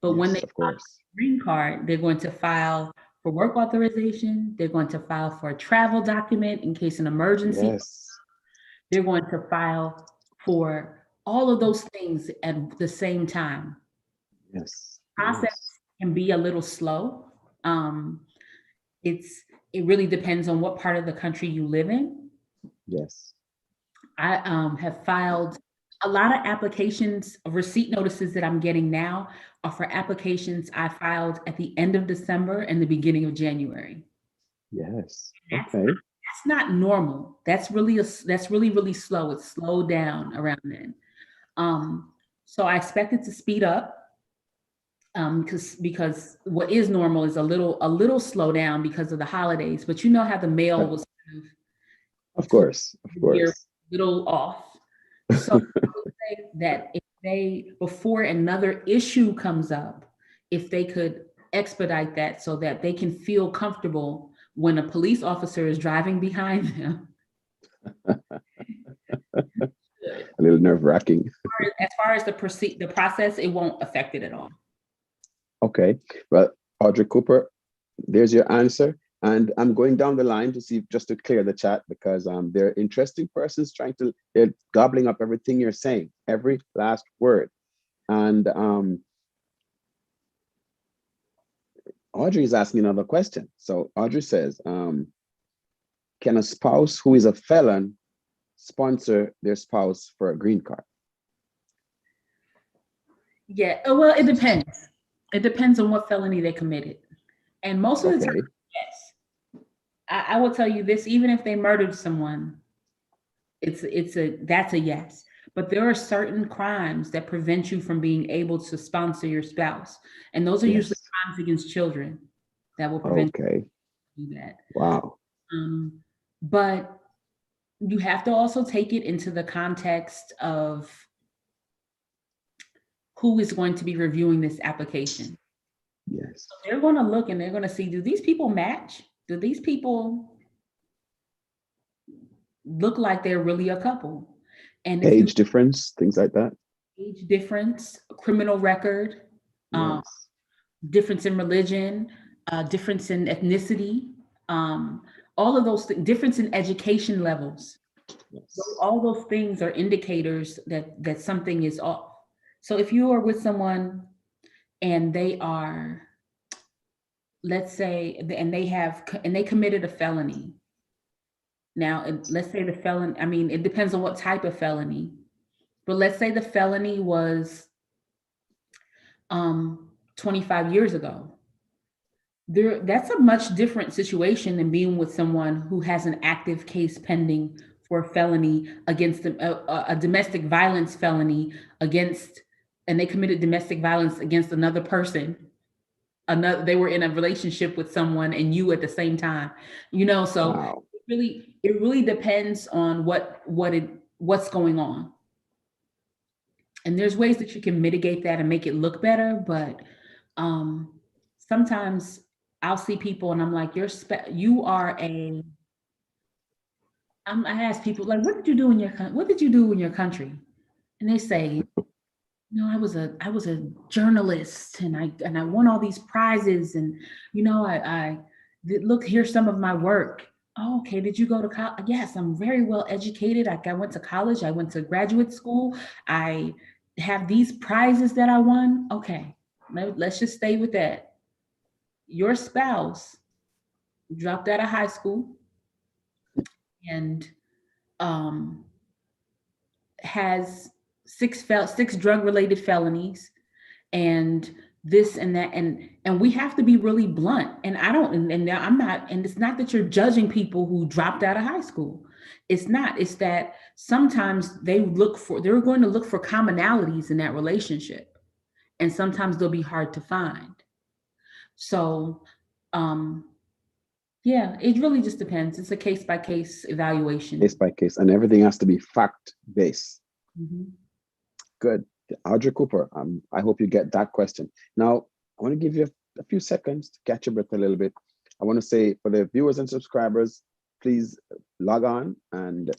But when Yes, they of file course. for a green card, they're going to file for work authorization. They're going to file for a travel document in case an emergency. Yes. They're going to file for all of those things at the same time. Yes. Process Yes. can be a little slow. Um, it really depends on what part of the country you live in. Yes. I have filed A lot of applications, receipt notices that I'm getting now are for applications I filed at the end of December and the beginning of January. Yes. That's Okay. not normal. That's really slow. It's slowed down around then. So I expect it to speed up, because what is normal is a little slow down because of the holidays. But you know how the mail was kind Of of towards course. Of the year, course. a little off. So I would say that if they, before another issue comes up, if they could expedite that so that they can feel comfortable when a police officer is driving behind them. Good. A little nerve-wracking. As far as the process, it won't affect it at all. Okay. Well, Audrey Cooper, there's your answer. And I'm going down the line to see, just to clear the chat, because they're interesting persons they're gobbling up everything you're saying, every last word. And Audrey is asking another question. So Audrey says, can a spouse who is a felon sponsor their spouse for a green card? Yeah, well, it depends. It depends on what felony they committed. And most of the time, Okay. yes. I will tell you this, even if they murdered someone, that's a yes. But there are certain crimes that prevent you from being able to sponsor your spouse. And those are usually Yes. crimes against children that will prevent Okay. you from doing that. Wow. But you have to also take it into the context of who is going to be reviewing this application. Yes. So they're going to look and they're going to see, do these people match? Do these people look like they're really a couple? And if you Age difference, things like that. age difference, criminal record, um, Yes. difference in religion, difference in ethnicity, all of those things, difference in education levels. Yes. All those things are indicators that something is off. So if you are with someone and they are, let's say, and they committed a felony. Now, let's say the felon, I mean, it depends on what type of felony, but let's say the felony was 25 years ago. That's a much different situation than being with someone who has an active case pending for a felony against a domestic violence felony against, and they committed domestic violence against another person. They were in a relationship with someone and you at the same time, so Wow. it really depends on what's going on. And there's ways that you can mitigate that and make it look better, but sometimes I'll see people and I'm like, you are a. I ask people like, what did you do in your country? And they say, I was a journalist and I won all these prizes and I look, here's some of my work. Oh, okay, did you go to college? Yes, I'm very well educated. I went to college, I went to graduate school. I have these prizes that I won. Okay, let's just stay with that. Your spouse dropped out of high school and um, has six drug related felonies and this and that, and we have to be really blunt. And I don't, and I'm not, and it's not that you're judging people who dropped out of high school. It's not. It's that sometimes they're going to look for commonalities in that relationship, and sometimes they'll be hard to find. So, yeah, it really just depends. It's a case by case evaluation. Case by case, and everything has to be fact-based. Mm-hmm. Good. Audrey Cooper, I hope you get that question. Now, I want to give you a few seconds to catch your breath a little bit. I want to say for the viewers and subscribers, please log on and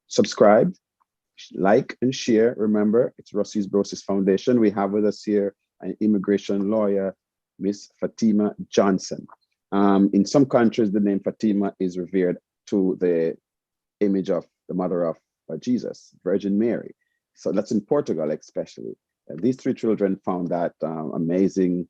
subscribe, like and share. Remember, it's Rossi's Brosis Foundation. We have with us here an immigration lawyer, Miss Fatima Johnson. In some countries, the name Fatima is revered to the image of the mother of Jesus, Virgin Mary. So that's in Portugal, especially. These three children found that amazing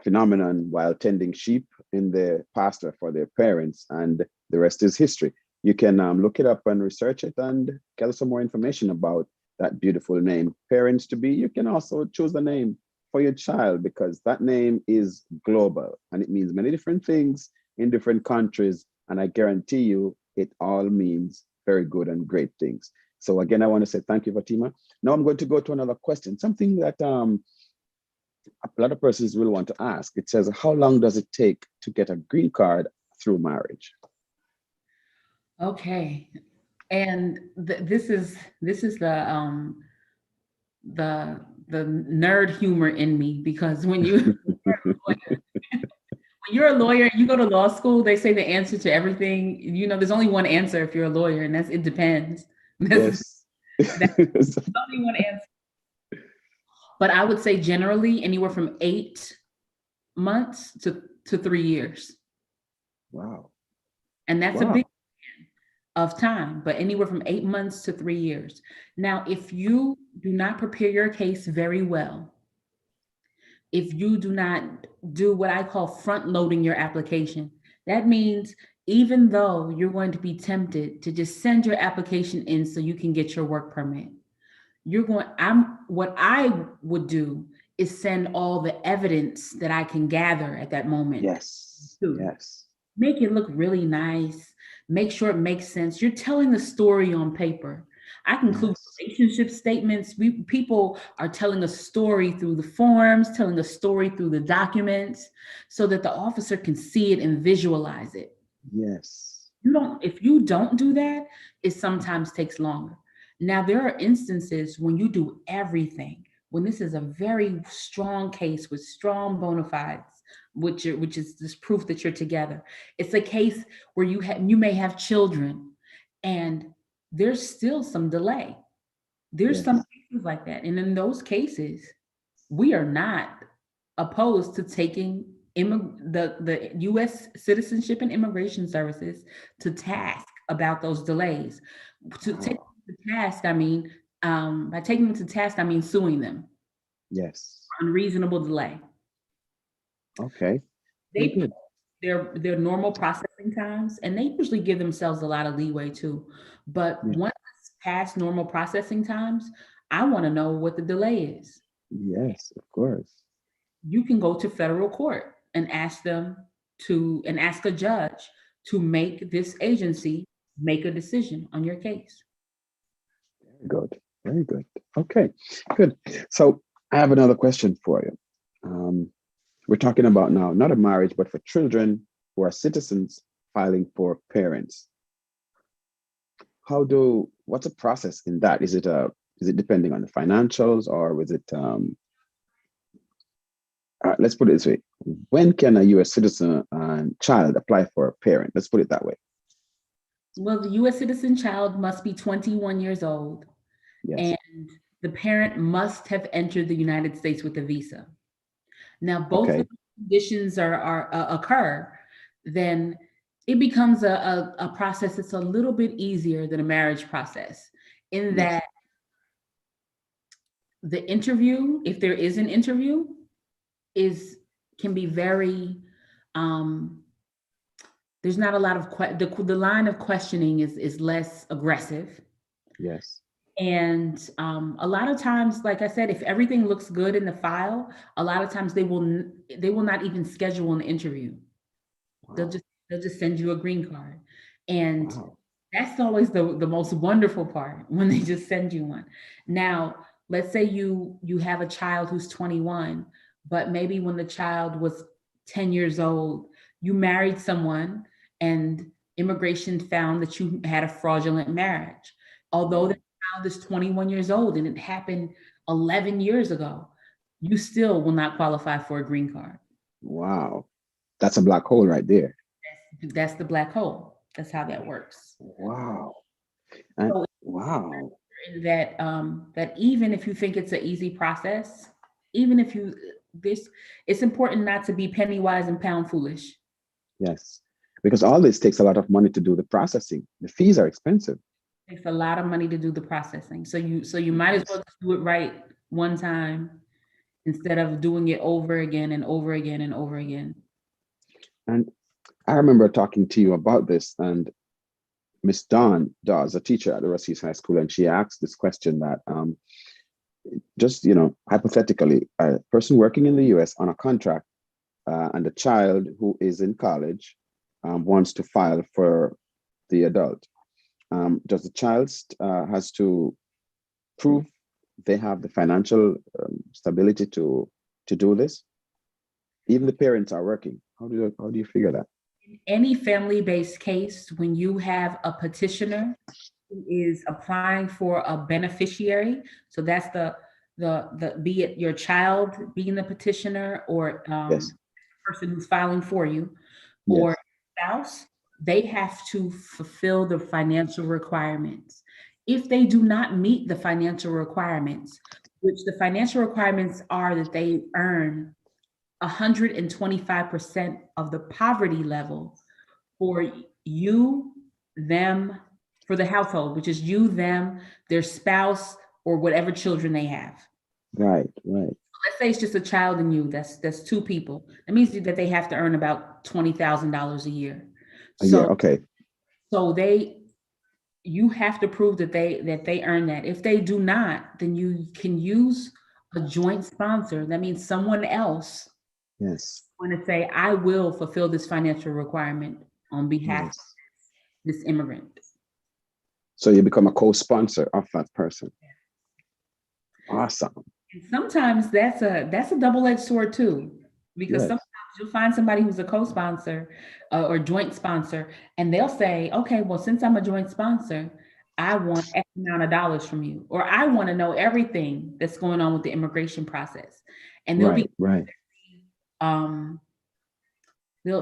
phenomenon while tending sheep in the pasture for their parents, and the rest is history. You can look it up and research it and get some more information about that beautiful name, parents to be. You can also choose a name for your child because that name is global and it means many different things in different countries. And I guarantee you, it all means very good and great things. So again, I want to say thank you, Fatima. Now I'm going to go to another question, something that a lot of persons will want to ask. It says, how long does it take to get a green card through marriage? Okay. And this is the the nerd humor in me, because when you're a lawyer and you go to law school, they say the answer to everything, there's only one answer if you're a lawyer, and that's it depends. Yes. That's only one answer. But I would say generally anywhere from 8 months to 3 years. Wow. And that's a Wow. big of time, but anywhere from 8 months to 3 years. Now, if you do not prepare your case very well, if you do not do what I call front loading your application, that means even though you're going to be tempted to just send your application in so you can get your work permit, what I would do is send all the evidence that I can gather at that moment. Yes. Yes. Make it look really nice. Make sure it makes sense. You're telling the story on paper. I can include relationship statements. People are telling a story through the forms, telling a story through the documents, so that the officer can see it and visualize it. Yes. If you don't do that, it sometimes takes longer. Now, there are instances when you do everything, when this is a very strong case with strong bona fides, which is this proof that you're together. It's a case where you may have children, and there's still some delay. There's some cases like that, and in those cases, we are not opposed to taking the U.S. Citizenship and Immigration Services to task about those delays. To take them to task, I mean, by taking them to task, I mean suing them. Yes. Unreasonable delay. Okay. Their normal processing times, and they usually give themselves a lot of leeway too. But once it's past normal processing times, I want to know what the delay is. Yes, of course. You can go to federal court and ask a judge to make this agency make a decision on your case. Very good. Very good. Okay, good. So I have another question for you. We're talking about now, not a marriage, but for children who are citizens filing for parents. What's the process in that? Is it depending on the financials, or is it, let's put it this way. When can a US citizen and child apply for a parent? Let's put it that way. Well, the US citizen child must be 21 years old. Yes. And the parent must have entered the United States with a visa. Now, both of the conditions occur, then it becomes a process that's a little bit easier than a marriage process, in that the interview, if there is an interview, can be very, there's not a lot of the line of questioning is less aggressive. Yes. And a lot of times, like I said, if everything looks good in the file, a lot of times they will not even schedule an interview. Wow. They'll just send you a green card. And that's always the most wonderful part, when they just send you one. Now, let's say you have a child who's 21, but maybe when the child was 10 years old, you married someone and immigration found that you had a fraudulent marriage. Although the child is 21 years old and it happened 11 years ago, you still will not qualify for a green card. Wow. That's a black hole right there. That's the black hole. That's how that works. Wow. That even if you think it's an easy process, it's important not to be penny wise and pound foolish. Yes, because all this takes a lot of money to do the processing. The fees are expensive. It takes a lot of money to do the processing. So you might as well just do it right one time instead of doing it over again and over again and over again. And I remember talking to you about this, and Miss Dawn Dawes, a teacher at the Brosis High School, and she asked this question that just, hypothetically, a person working in the US on a contract and a child who is in college wants to file for the adult. Does the child has to prove they have the financial stability to do this? Even the parents are working. How do you figure that? In any family-based case, when you have a petitioner who is applying for a beneficiary, so that's the be it your child being the petitioner or Yes. person who's filing for you, Yes. or spouse, they have to fulfill the financial requirements. If they do not meet the financial requirements, which the financial requirements are that they earn 125% of the poverty level for you, them, for the household, which is you, them, their spouse, or whatever children they have. Right. Let's say it's just a child and you, that's two people. That means that they have to earn about $20,000 a year. Yeah, okay. So you have to prove that they earn that. If they do not, then you can use a joint sponsor. That means someone else Yes. want to say, I will fulfill this financial requirement on behalf of this immigrant. So you become a co-sponsor of that person. Awesome. And sometimes that's a double-edged sword too, because sometimes you'll find somebody who's a co-sponsor or joint sponsor, and they'll say, okay, well, since I'm a joint sponsor, I want X amount of dollars from you, or I want to know everything that's going on with the immigration process. And they'll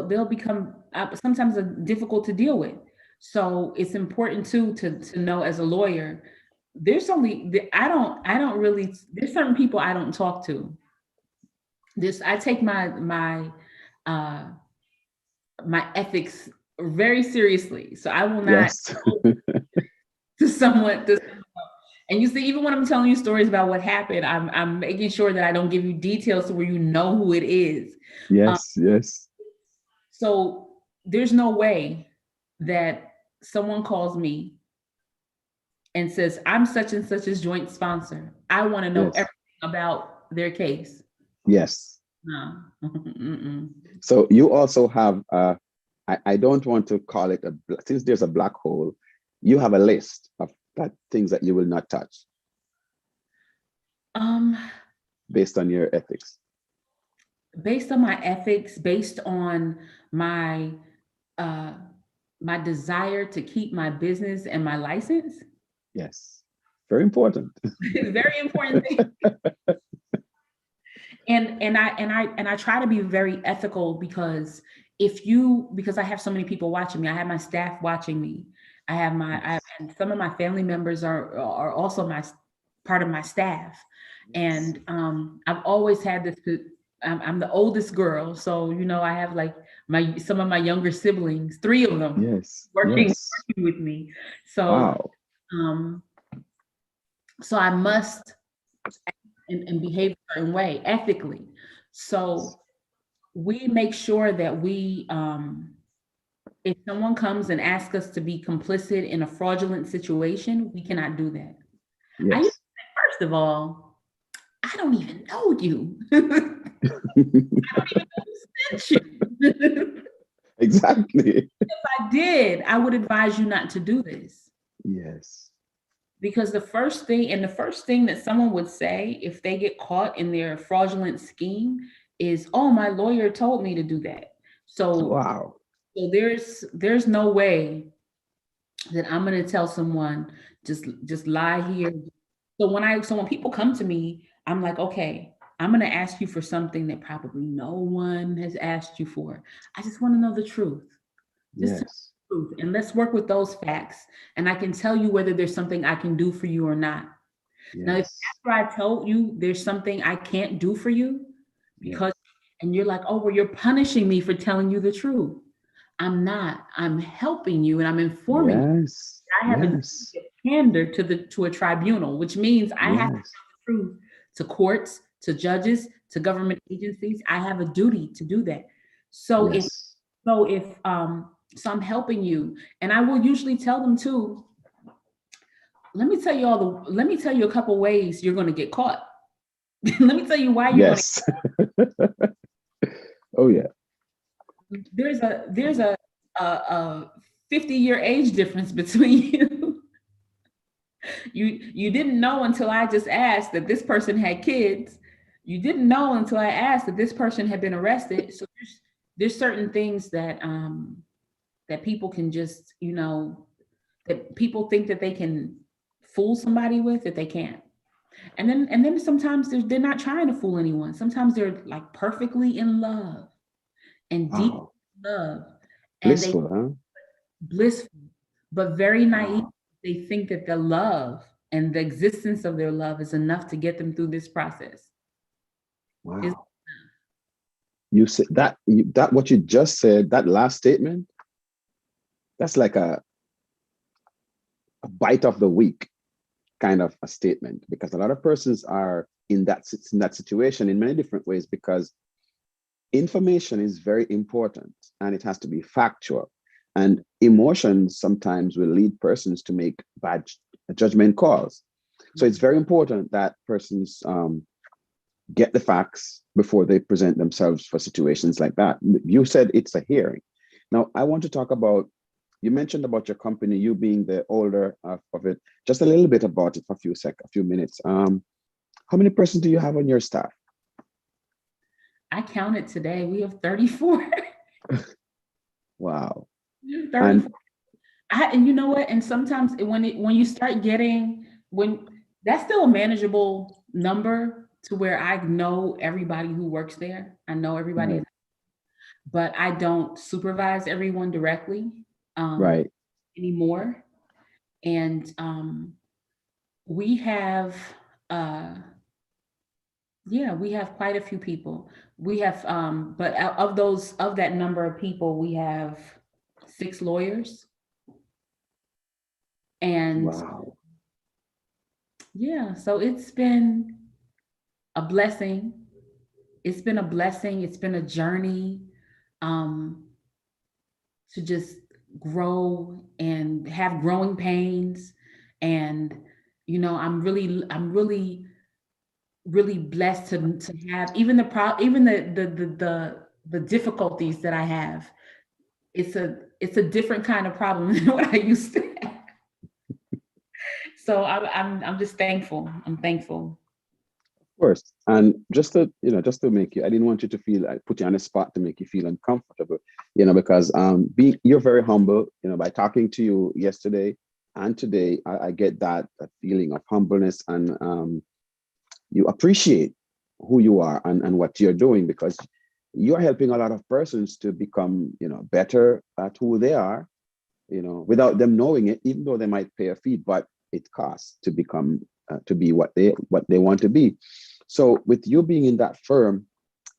they'll become sometimes difficult to deal with. So it's important too to know as a lawyer, there's certain people I don't talk to. I take my ethics very seriously. So I will not to someone. And you see, even when I'm telling you stories about what happened, I'm making sure that I don't give you details to where you know who it is. Yes. So there's no way that someone calls me and says, I'm such and such as joint sponsor. I want to know everything about their case. Yes. No. So you also have, I don't want to call it since there's a black hole, you have a list of things that you will not touch. Based on your ethics. Based on my ethics, based on my my desire to keep my business and my license. Yes, very important. Very important thing. And I try to be very ethical because because I have so many people watching me, I have my staff watching me. And some of my family members are also part of my staff. And I've always had this. I'm the oldest girl, so I have like some of my younger siblings, 3 of them, working with me. So, wow. So I must and behave a certain way ethically. So we make sure that we, if someone comes and asks us to be complicit in a fraudulent situation, we cannot do that. Yes. I used to say, first of all, I don't even know you. I don't even know who sent you. Exactly. If I did, I would advise you not to do this. Yes. Because the first thing that someone would say if they get caught in their fraudulent scheme is, oh, my lawyer told me to do that. So wow. So there's no way that I'm going to tell someone just lie here. So when people come to me, I'm like, okay, I'm going to ask you for something that probably no one has asked you for. I just want to know the truth. Just the truth. And let's work with those facts. And I can tell you whether there's something I can do for you or not. Yes. Now, if after I told you there's something I can't do for you, and you're like, oh, well, you're punishing me for telling you the truth. I'm not. I'm helping you and I'm informing you. I have a pander to a tribunal, which means I have to tell the truth to courts, to judges, to government agencies. I have a duty to do that. So So I'm helping you. And I will usually tell them too, let me tell you a couple ways you're going to get caught. Let me tell you why you're going to. Yes. Oh yeah. There's a 50-year age difference between you. You didn't know until I just asked that this person had kids. You didn't know until I asked that this person had been arrested. So there's certain things that that people can just, that people think that they can fool somebody with, that they can't. And then sometimes they're not trying to fool anyone. Sometimes they're like perfectly in love and deep Wow. love, and they Blissful, huh? blissful, but very naive. Wow. They think that the love and the existence of their love is enough to get them through this process. Is Wow. You said that what you just said, that last statement, that's like a bite of the week kind of a statement, because a lot of persons are in that situation in many different ways, because information is very important and it has to be factual, and emotions sometimes will lead persons to make bad judgment calls. So it's very important that persons get the facts before they present themselves for situations like that. You said it's a hearing. Now I want to talk about, you mentioned about your company, you being the older of it. Just a little bit about it for a few minutes. How many persons do you have on your staff? I counted today. We have 34. Wow. 34. And And you know what? And sometimes when you start getting, when that's still a manageable number to where I know everybody who works there. I know everybody, right, but I don't supervise everyone directly right. anymore. And we have we have quite a few people. We have but of that number of people, we have 6 lawyers. And Wow. yeah, so it's been a blessing. It's been a blessing. It's been a journey um, to just grow and have growing pains. And, I'm really blessed to have even the difficulties that I have. It's a different kind of problem than what I used to have. So I'm just thankful. I'm thankful. Of course. And just to make you, I didn't want you to feel like put you on the spot to make you feel uncomfortable, because you're very humble, by talking to you yesterday and today, I get that feeling of humbleness, and you appreciate who you are and what you're doing, because you're helping a lot of persons to become, better at who they are, without them knowing it, even though they might pay a fee, but it costs to become, to be what they want to be. So with you being in that firm,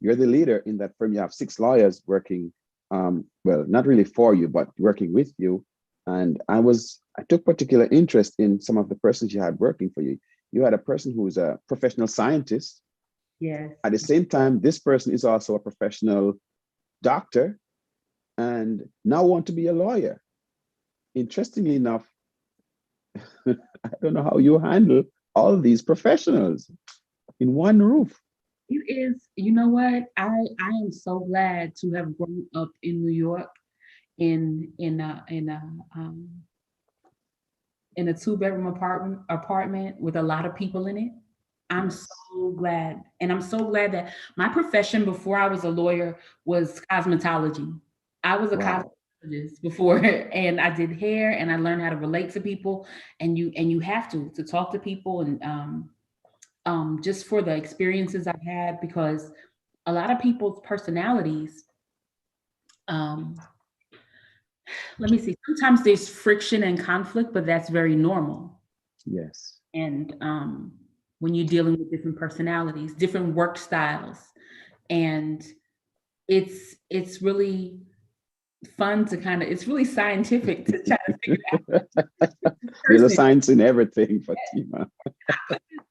you're the leader in that firm. You have 6 lawyers working, well, not really for you, but working with you. And I took particular interest in some of the persons you had working for you. You had a person who is a professional scientist. Yes. At the same time, this person is also a professional doctor and now want to be a lawyer. Interestingly enough, I don't know how you handle all these professionals in one roof. It is, you know what? I am so glad to have grown up in New York in in a 2-bedroom apartment with a lot of people in it. I'm Yes. so glad. And I'm so glad that my profession before I was a lawyer was cosmetology. I was a Wow. cosmetologist before and I did hair and I learned how to relate to people, and you have to talk to people, and just for the experiences I've had, because a lot of people's personalities, um, let me see, sometimes there's friction and conflict, but that's very normal. Yes. And when you're dealing with different personalities, different work styles, and it's really fun to it's really scientific to try to figure out this There's a person, science in everything, Fatima.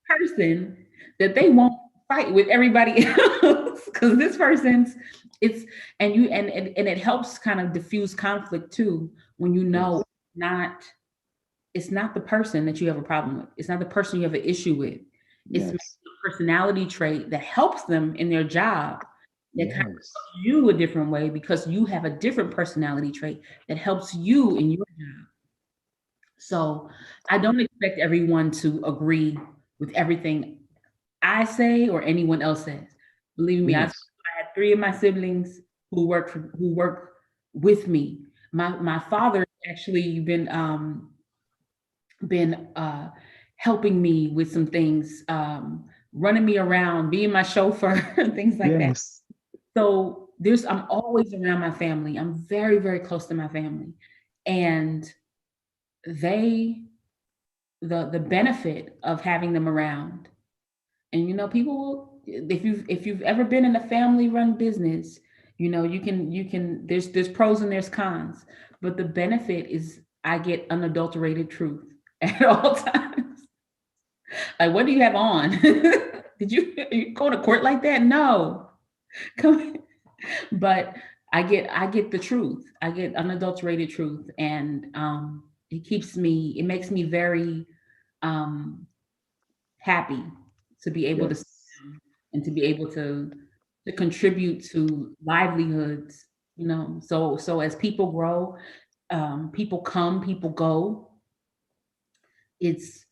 person that they won't fight with everybody else because this person's it's and you and it helps kind of diffuse conflict too when you know Yes. not it's not the person that you have a problem with. It's not the person you have an issue with. It's maybe Yes. a personality trait that helps them in their job that kind of Yes. helps you a different way because you have a different personality trait that helps you in your job. So I don't expect everyone to agree with everything I say or anyone else says. Believe me, I Yes. had three of my siblings who work with me. My father actually been helping me with some things, running me around, being my chauffeur, things like that. Yes. So I'm always around my family. I'm very, very close to my family. And they the benefit of having them around. And people will, if you've ever been in a family run business, you can there's pros and there's cons. But the benefit is I get unadulterated truth at all times. Like, what do you have on? Are you going to court like that? No. Come but I get the truth. I get unadulterated truth, and it makes me very um happy to be able to sit Yes. down and to be able to contribute to livelihoods. So as people grow, people come, people go. It's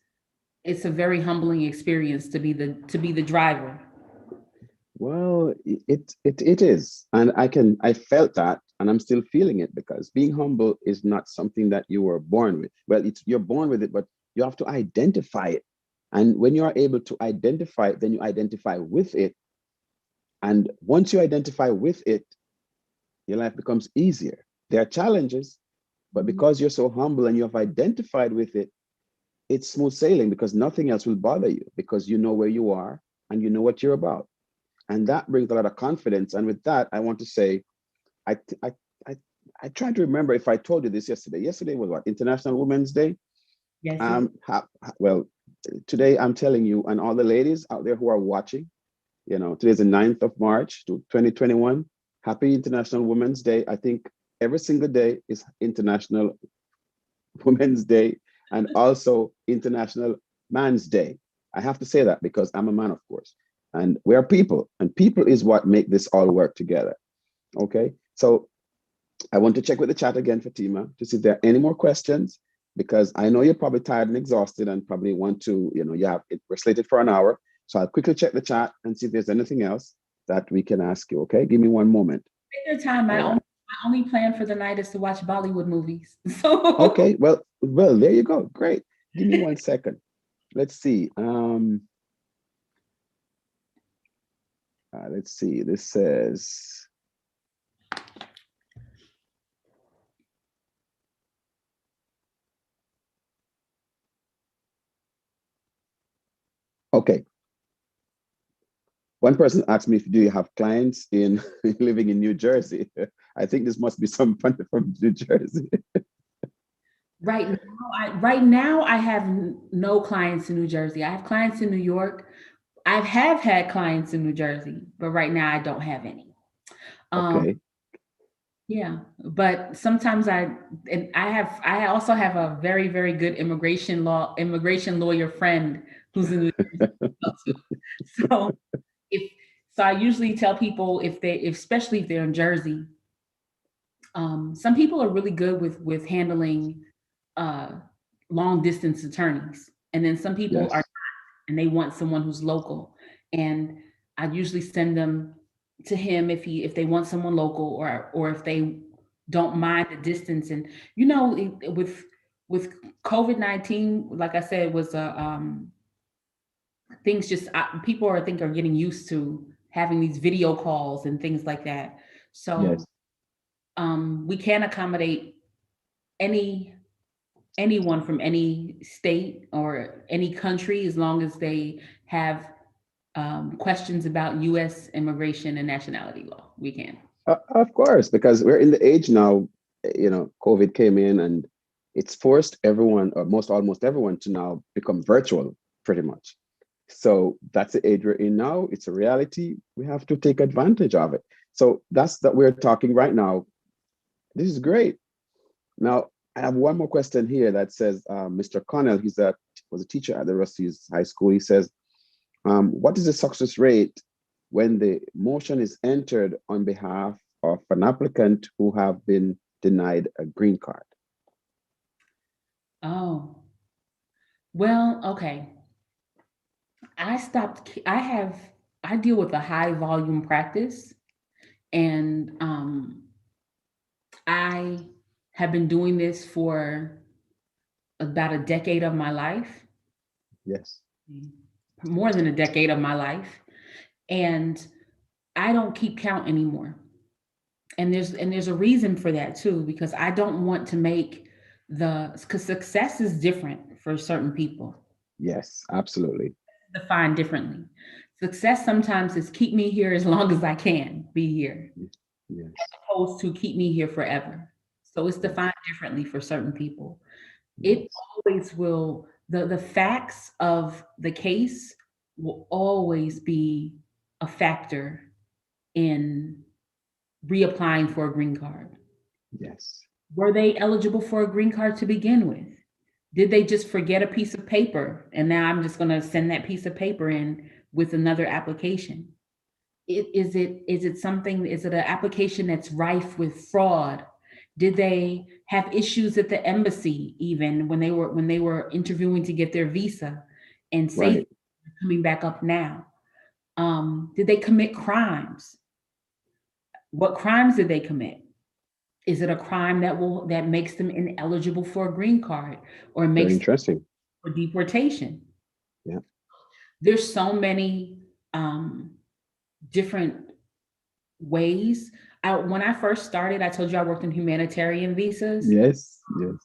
it's a very humbling experience to be the driver. Well, it is, and I felt that, and I'm still feeling it because being humble is not something that you were born with. Well, you're born with it, but you have to identify it. And when you are able to identify it, then you identify with it. And once you identify with it, your life becomes easier. There are challenges, but Mhm. because you're so humble and you have identified with it, it's smooth sailing because nothing else will bother you because you know where you are and you know what you're about. And that brings a lot of confidence. And with that, I want to say, I, I, I, I tried to remember if I told you this yesterday. Yesterday was what, International Women's Day? Yes, it, Well, today I'm telling you, and all the ladies out there who are watching, today's the 9th of March to 2021. Happy International Women's Day. I think every single day is International Women's Day and also International Man's Day. I have to say that because I'm a man, of course, and we are people, and people is what make this all work together. Okay, so I want to check with the chat again, Fatima, to see if there are any more questions because I know you're probably tired and exhausted and probably want to, we're slated for an hour. So I'll quickly check the chat and see if there's anything else that we can ask you. Okay, give me one moment. take your time. All right. My only plan for the night is to watch Bollywood movies. So Okay. Well, there you go. Great. Give me one second. Let's see. Let's see. This says, okay. One person asked me if do you have clients in living in New Jersey. I think this must be someone from New Jersey. right now I have no clients in New Jersey. I have clients in New York. I have had clients in New Jersey, but right now I don't have any. Um, Okay. yeah, but sometimes I also have a very, very good immigration lawyer friend who's in New Jersey as well too. So if so I usually tell people especially if they're in Jersey, some people are really good with handling uh long distance attorneys. And then some people are Yes. and they want someone who's local. And I usually send them to him if they want someone local or if they don't mind the distance. And with COVID-19, like I said, was things just people I think are getting used to having these video calls and things like that. So Yes. we can accommodate any anyone from any state or any country as long as they have questions about U.S. immigration and nationality law. We can. Of course, because we're in the age now, COVID came in and it's forced everyone, or almost everyone, to now become virtual pretty much. So that's the age we're in now. It's a reality. We have to take advantage of it. So that's that we're talking right now. This is great. Now, I have one more question here that says, Mr. Connell, was a teacher at the Rusty's High School. He says, what is the success rate when the motion is entered on behalf of an applicant who have been denied a green card? Oh, well, okay. I deal with a high volume practice, and I have been doing this for about a decade of my life, Yes. more than a decade of my life, and I don't keep count anymore. And there's a reason for that too, because I don't want to make because success is different for certain people, Yes, absolutely. defined differently. Success sometimes is keep me here as long as I can be here, Yes. opposed to keep me here forever. So it's Yes. defined differently for certain people. It Yes. always will, the facts of the case will always be a factor in reapplying for a green card. Yes. Were they eligible for a green card to begin with? Did they just forget a piece of paper and now I'm just going to send that piece of paper in with another application? Is it an application that's rife with fraud? Did they have issues at the embassy even when they were interviewing to get their visa and say Right. they're coming back up now? Did they commit crimes? What crimes did they commit? Is it a crime that makes them ineligible for a green card or Very makes them interesting. for deportation? Yeah. There's so many different ways. When I first started, I told you I worked in humanitarian visas, Yes. Yes.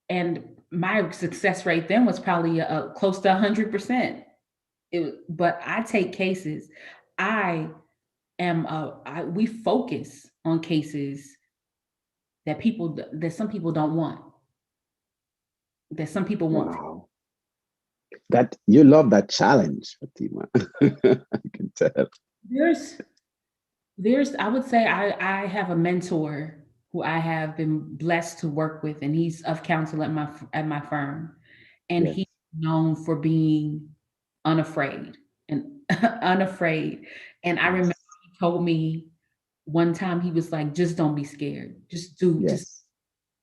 and my success rate then was probably close to 100%. But I take cases. I we focus on cases that some people don't want, that some people want. Wow. That you love that challenge, Fatima. I can tell. There's I would say I have a mentor who I have been blessed to work with, and he's of counsel at my firm, and Yes. he's known for being unafraid and unafraid. And I remember Yes. he told me one time, he was like, just don't be scared. Just Yes.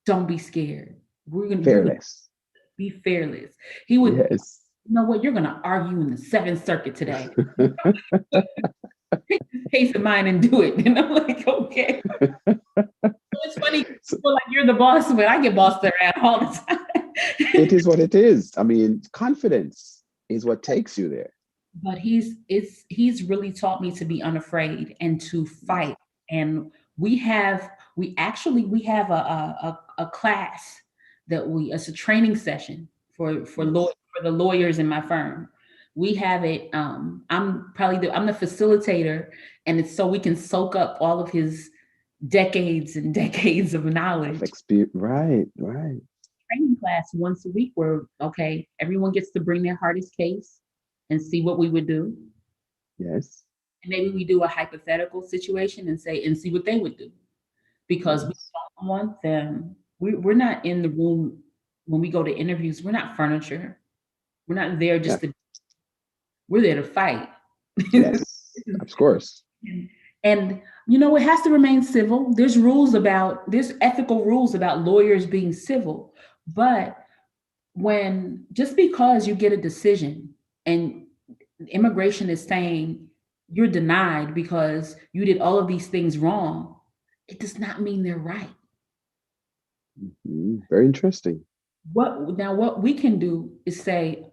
don't be scared. You're gonna Fearless. be fearless. He would, Yes. you know what, you're gonna argue in the Seventh Circuit today. Take this case of mine and do it. And I'm like, okay. It's funny, So people like you're the boss, but I get bossed around all the time. it is what it is. I mean, confidence is what takes you there. But he's really taught me to be unafraid and to Yes. fight. And we have a class it's a training session Yes. for the lawyers in my firm. We have it. I'm the facilitator, and it's so we can soak up all of his decades and decades of Of knowledge. experience. Right. Right. Training class once a week where, okay, everyone gets to bring their hardest case and see what we would do. Yes. And maybe we do a hypothetical situation and see what they would do, because we Yes. don't want them. We're not in the room when we go to interviews. We're not furniture. We're not there Yeah. we're there to fight. Yes. Of course. And it has to remain civil. There's ethical rules about lawyers being civil. But when just because you get a decision and immigration is saying you're denied because you did all of these things wrong, it does not mean they're right. Very interesting. What we can do is say,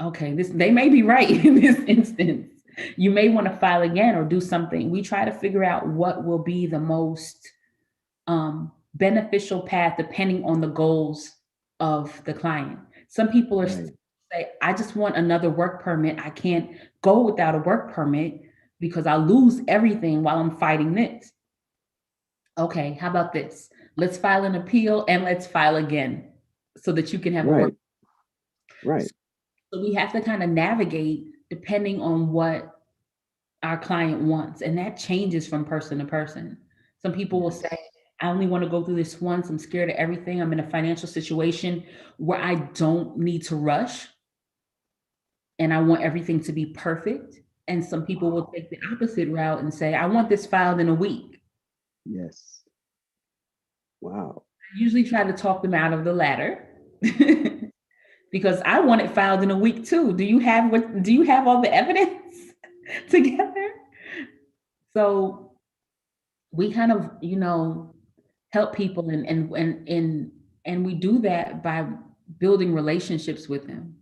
okay, they may be right in this instance. You may want to file again or do something. We try to figure out what will be the most beneficial path depending on the goals of the client. Some people are Right. say, I just want another work permit. I can't go without a work permit because I'll lose everything while I'm fighting this. Okay, how about this? Let's file an appeal and let's file again so that you can have a work. Right. Right. So we have to kind of navigate depending on what our client wants. And that changes from person to person. Some people will say, I only want to go through this once. I'm scared of everything. I'm in a financial situation where I don't need to rush and I want everything to be perfect. And some people will take the opposite route and say, I want this filed in a week. Yes. Wow. I usually try to talk them out of the latter because I want it filed in a week too. Do you have all the evidence together? So we kind of, help people and we do that by building relationships with them.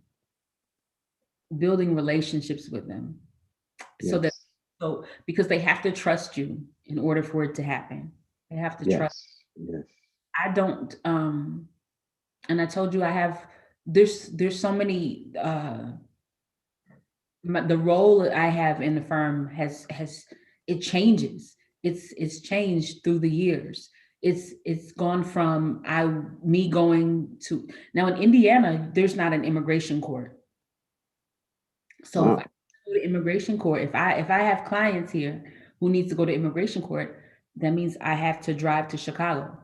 So that Yes. so because they have to trust you in order for it to happen. They have to trust. Yes. I don't and I told you I have there's so many the role that I have in the firm has it changes. It's changed through the years. It's gone from me going to now in Indiana, there's not an immigration court. So if I Wow. go to immigration court, if I have clients here who needs to go to immigration court, that means I have to drive to Chicago,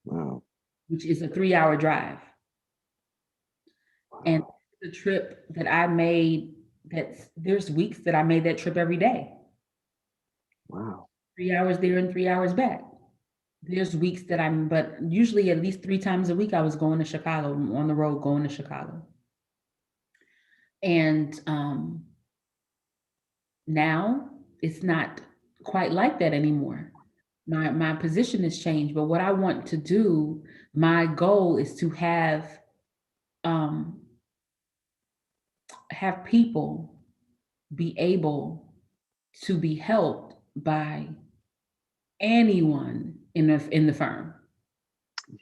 Wow. which is a 3-hour drive. And Wow. the trip that I made, there's weeks that I made that trip every day. Wow. 3 hours there and 3 hours back. There's weeks but usually at least 3 times a week I was going to Chicago, on the road going to Chicago. And now it's not quite like that anymore. My position has changed, but what I want to do, my goal is to have people be able to be helped by anyone in the firm.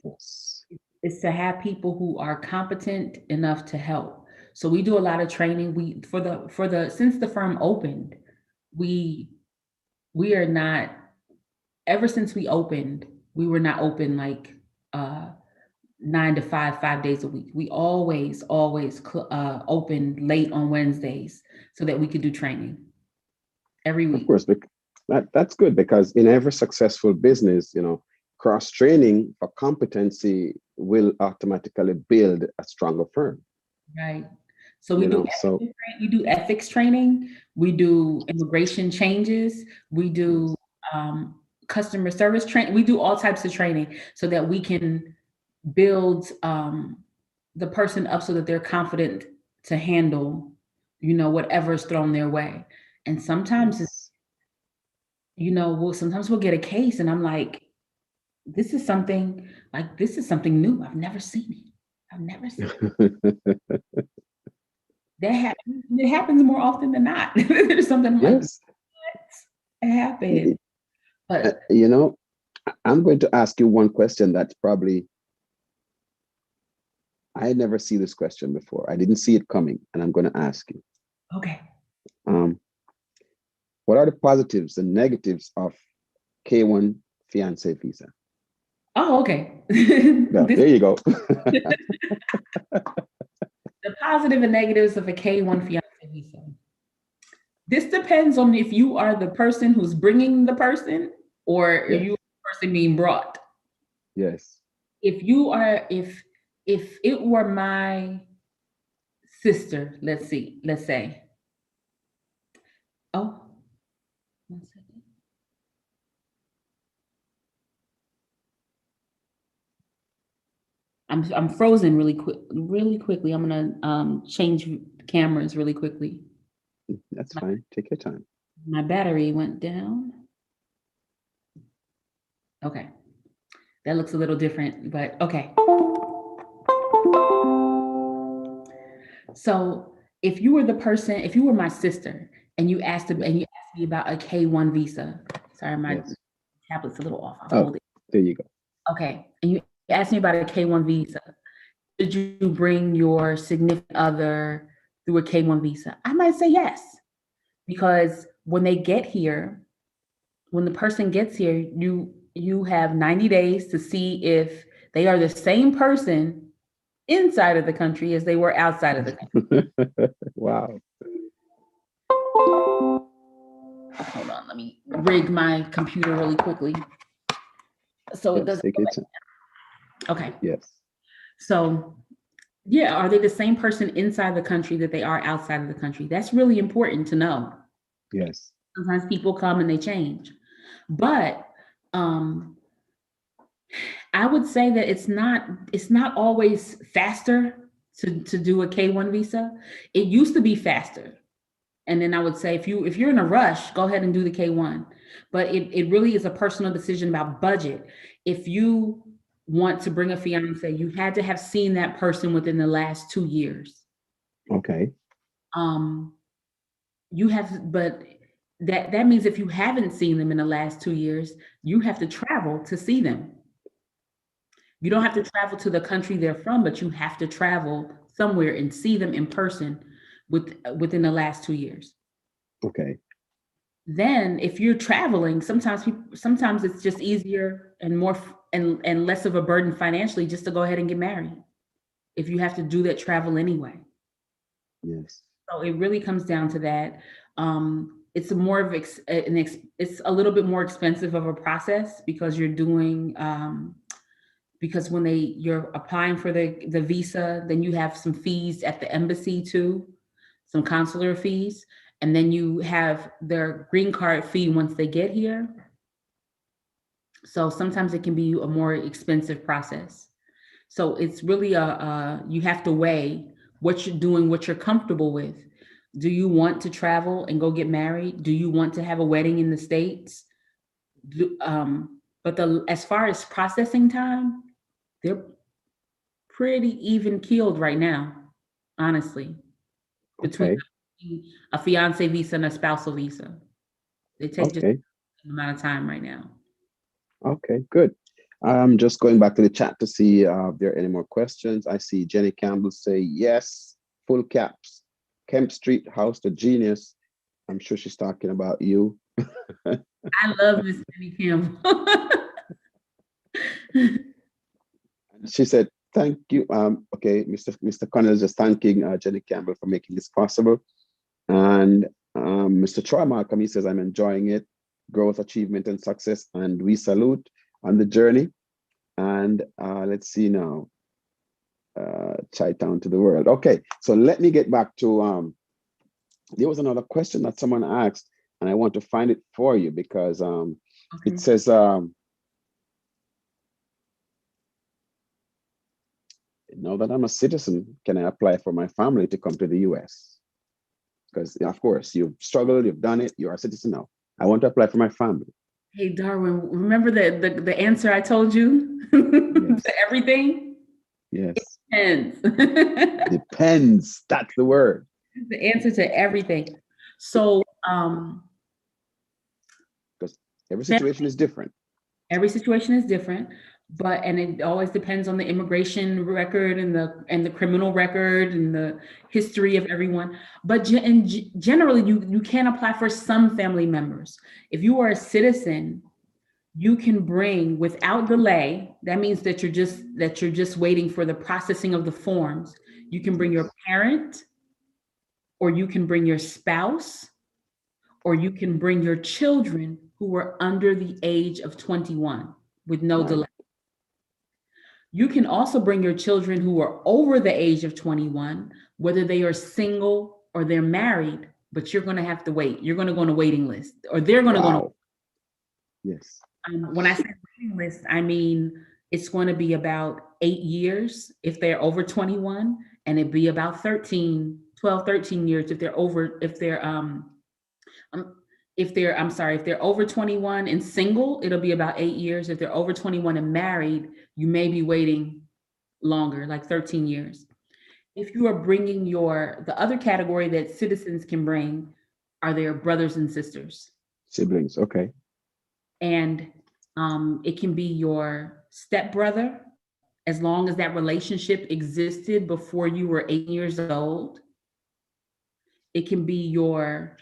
Yes. Is to have people who are competent enough to help. So we do a lot of training. Since the firm opened, we are not, ever since we opened, we were not open like 9 to 5, 5 days a week. We always open late on Wednesdays so that we could do training every Of week. course, that's good because in every successful business, cross training for competency will automatically build a stronger firm. Right. So we do ethics training, we do immigration changes, we do customer service training, we do all types of training so that we can build the person up so that they're confident to handle, whatever is thrown their way. And sometimes sometimes we'll get a case and I'm like, this is something new. I've never seen it. It happens more often than not. There's something like, Yes. it happened. But I'm going to ask you one question that's probably, I never see this question before. I didn't see it coming, and I'm going to ask you. Okay. What are the positives and negatives of K1 fiancé visa? Oh, okay. Yeah, there you go. The positive and negatives of a K1 fiancé visa. This depends on if you are the person who's bringing the person or Yes. you are the person being brought. Yes. If it were my sister, let's say. Oh, 1 second. I'm frozen really quickly. I'm gonna change cameras really quickly. That's fine. Take your time. My battery went down. Okay. That looks a little different, but okay. So if you were my sister and you asked me about a K1 visa, sorry, my tablet's a little off. I'll hold it. There you go. Okay. And you asked me about a K1 visa. Did you bring your significant other through a K1 visa? I might say yes, because when they get here, when the person gets here, you have 90 days to see if they are the same person inside of the country as they were outside of the country. Wow. Hold on, let me rig my computer really quickly so it Yes, doesn't take go it. back. Okay, Yes. so yeah, are they the same person inside the country that they are outside of the country? That's really important to know. Yes. Sometimes people come and they change, but um, I would say that it's not always faster to do a K-1 visa. It used to be faster. And then I would say if you're in a rush, go ahead and do the K-1. But it really is a personal decision about budget. If you want to bring a fiance, you had to have seen that person within the last 2 years. Okay. Um, you have, but that means if you haven't seen them in the last 2 years, you have to travel to see them. You don't have to travel to the country they're from, but you have to travel somewhere and see them in person within the last 2 years. Okay. Then if you're traveling, sometimes it's just easier and more and less of a burden financially just to go ahead and get married if you have to do that travel anyway. Yes. So it really comes down to that. It's a more of it's a little bit more expensive of a process because you're doing because when you're applying for the visa, then you have some fees at the embassy too, some consular fees, and then you have their green card fee once they get here. So sometimes it can be a more expensive process. So it's really you have to weigh what you're doing, what you're comfortable with. Do you want to travel and go get married? Do you want to have a wedding in the States? But as far as processing time, they're pretty even keeled right now, honestly, between Okay. a fiance visa and a spousal visa. They take just Okay. an amount of time right now. Okay. Good. I'm just going back to the chat to see if there are any more questions. I see Jenny Campbell say yes, full caps. Kemp Street House, the genius. I'm sure she's talking about you. I love Miss Jenny Campbell. She said, thank you. Okay, Mr. Connell is just thanking Jenny Campbell for making this possible. And Mr. Troy Markham, he says, I'm enjoying it, growth, achievement, and success. And we salute on the journey. And let's see now, Chi-Town to the world. Okay, so let me get back to, there was another question that someone asked, and I want to find it for you because it says, now that I'm a citizen, can I apply for my family to come to the US? Because of course, you've struggled, you've done it, you're a citizen now. I want to apply for my family. Hey, Darwin, remember the answer I told you Yes. to everything? Yes. Depends. Depends. That's the word. The answer to everything. So, because every situation is different. Every situation is different, and it always depends on the immigration record and the criminal record and the history of everyone. But generally, you can apply for some family members. If you are a citizen, you can bring without delay. That means that you're just waiting for the processing of the forms. You can bring your parent, or you can bring your spouse, or you can bring your children who are under the age of 21 with no delay. You can also bring your children who are over the age of 21, whether they are single or they're married, but you're going to have to wait. You're going to go on a waiting list, or they're going to go on a. Yes. When I say waiting list, I mean it's going to be about 8 years if they're over 21, and it'd be about 13 years if they're over, if they're over 21 and single, it'll be about 8 years. If they're over 21 and married, you may be waiting longer, like 13 years. If you are bringing the other category that citizens can bring are their brothers and sisters. Siblings, okay. And it can be your stepbrother, as long as that relationship existed before you were 8 years old. It can be your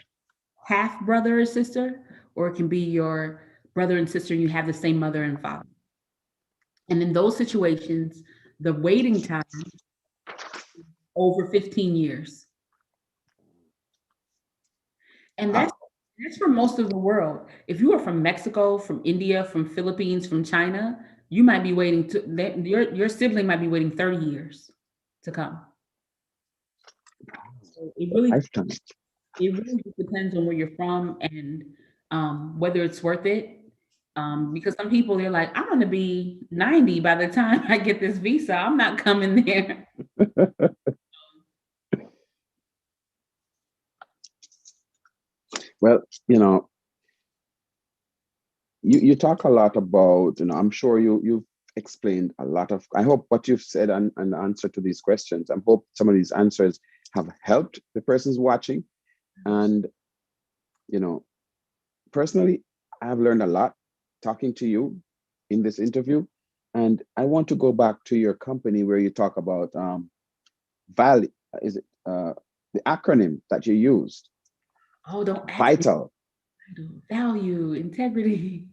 half brother or sister, or it can be your brother and sister and you have the same mother and father. And in those situations, the waiting time over 15 years. And Wow. that's for most of the world. If you are from Mexico, from India, from Philippines, from China, you might be waiting your sibling might be waiting 30 years to come. So Lifetime. it really just depends on where you're from and whether it's worth it. Because some people they're like, I'm gonna be 90 by the time I get this visa. I'm not coming there. Well, you talk a lot about, I'm sure you've explained a lot of, I hope what you've said and the answer to these questions, I hope some of these answers have helped the persons watching. And, personally, I have learned a lot talking to you in this interview. And I want to go back to your company where you talk about value, is it the acronym that you used? Oh, don't ask me. Vital. Value, integrity.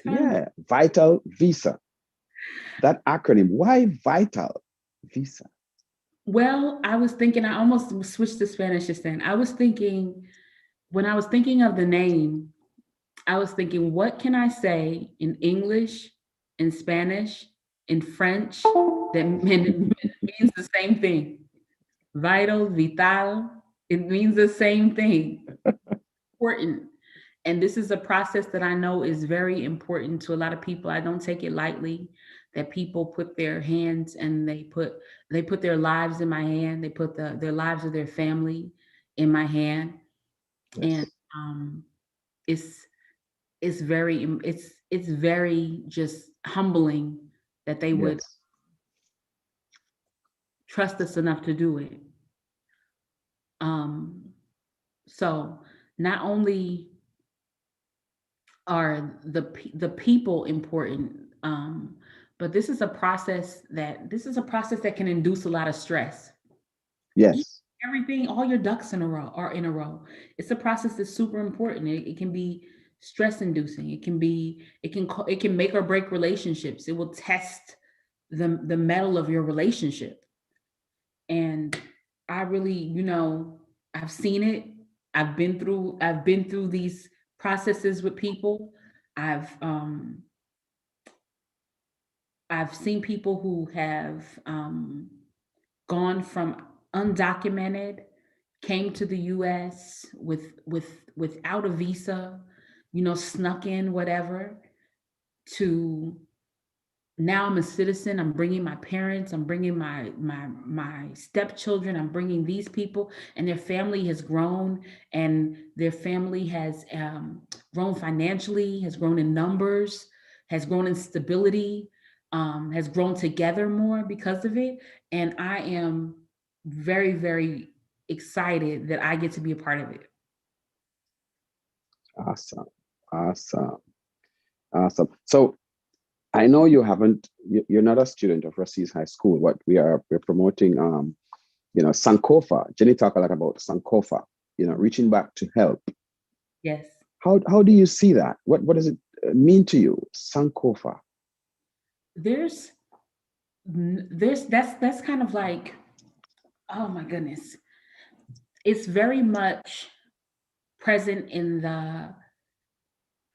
Yeah, Vital Visa. That acronym, why Vital Visa? Well, I was thinking, I almost switched to Spanish just then. When I was thinking of the name, I was thinking, what can I say in English, in Spanish, in French that means the same thing? Vital. It means the same thing. Important. And this is a process that I know is very important to a lot of people. I don't take it lightly that people put their hands and they put their lives in my hand. They put their lives of their family in my hand. And Yes. um, it's it's very just humbling that they would Yes. trust us enough to do it. Um, so not only are the people important, but this is a process that can induce a lot of stress. Yes. Everything, all your ducks in a row are in a row. It's a process that's super important. It can be stress inducing. It can make or break relationships. It will test the metal of your relationship. And I really, I've seen it. I've been through these processes with people. I've um I've seen people who have gone from undocumented, came to the US without a visa, snuck in whatever, to now I'm a citizen. I'm bringing my parents, I'm bringing my stepchildren, I'm bringing these people, and their family has grown, and their family has grown financially, has grown in numbers, has grown in stability, has grown together more because of it. And I am very, very excited that I get to be a part of it. Awesome. Awesome. Awesome. So I know you're not a student of Rossis High School. We're promoting, Sankofa. Jenny talked a lot about Sankofa, reaching back to help. Yes. How do you see that? What does it mean to you, Sankofa? There's that's kind of like, oh my goodness, it's very much present in the,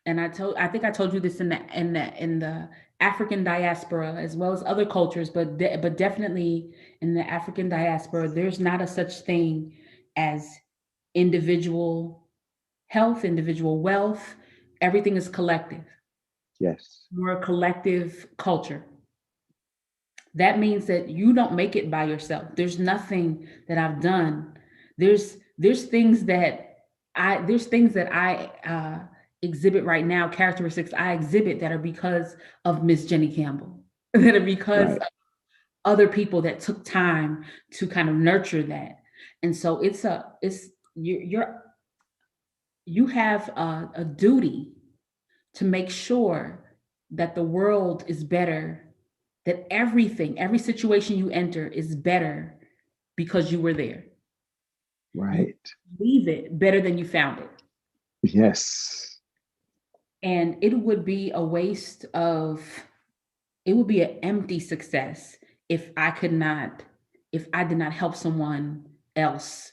and I think I told you this in the African diaspora as well as other cultures, but definitely in the African diaspora, there's not a such thing as individual health, individual wealth. Everything is collective. Yes. We're a collective culture. That means that you don't make it by yourself. There's nothing that I've done. There's things that I exhibit right now, characteristics I exhibit that are because of Miss Jenny Campbell, that are because Right. of other people that took time to kind of nurture that. And so it's you have a duty to make sure that the world is better, that every situation you enter is better because you were there. You Right. leave it better than you found it. Yes. And it would be it would be an empty success if I could not if I did not help someone else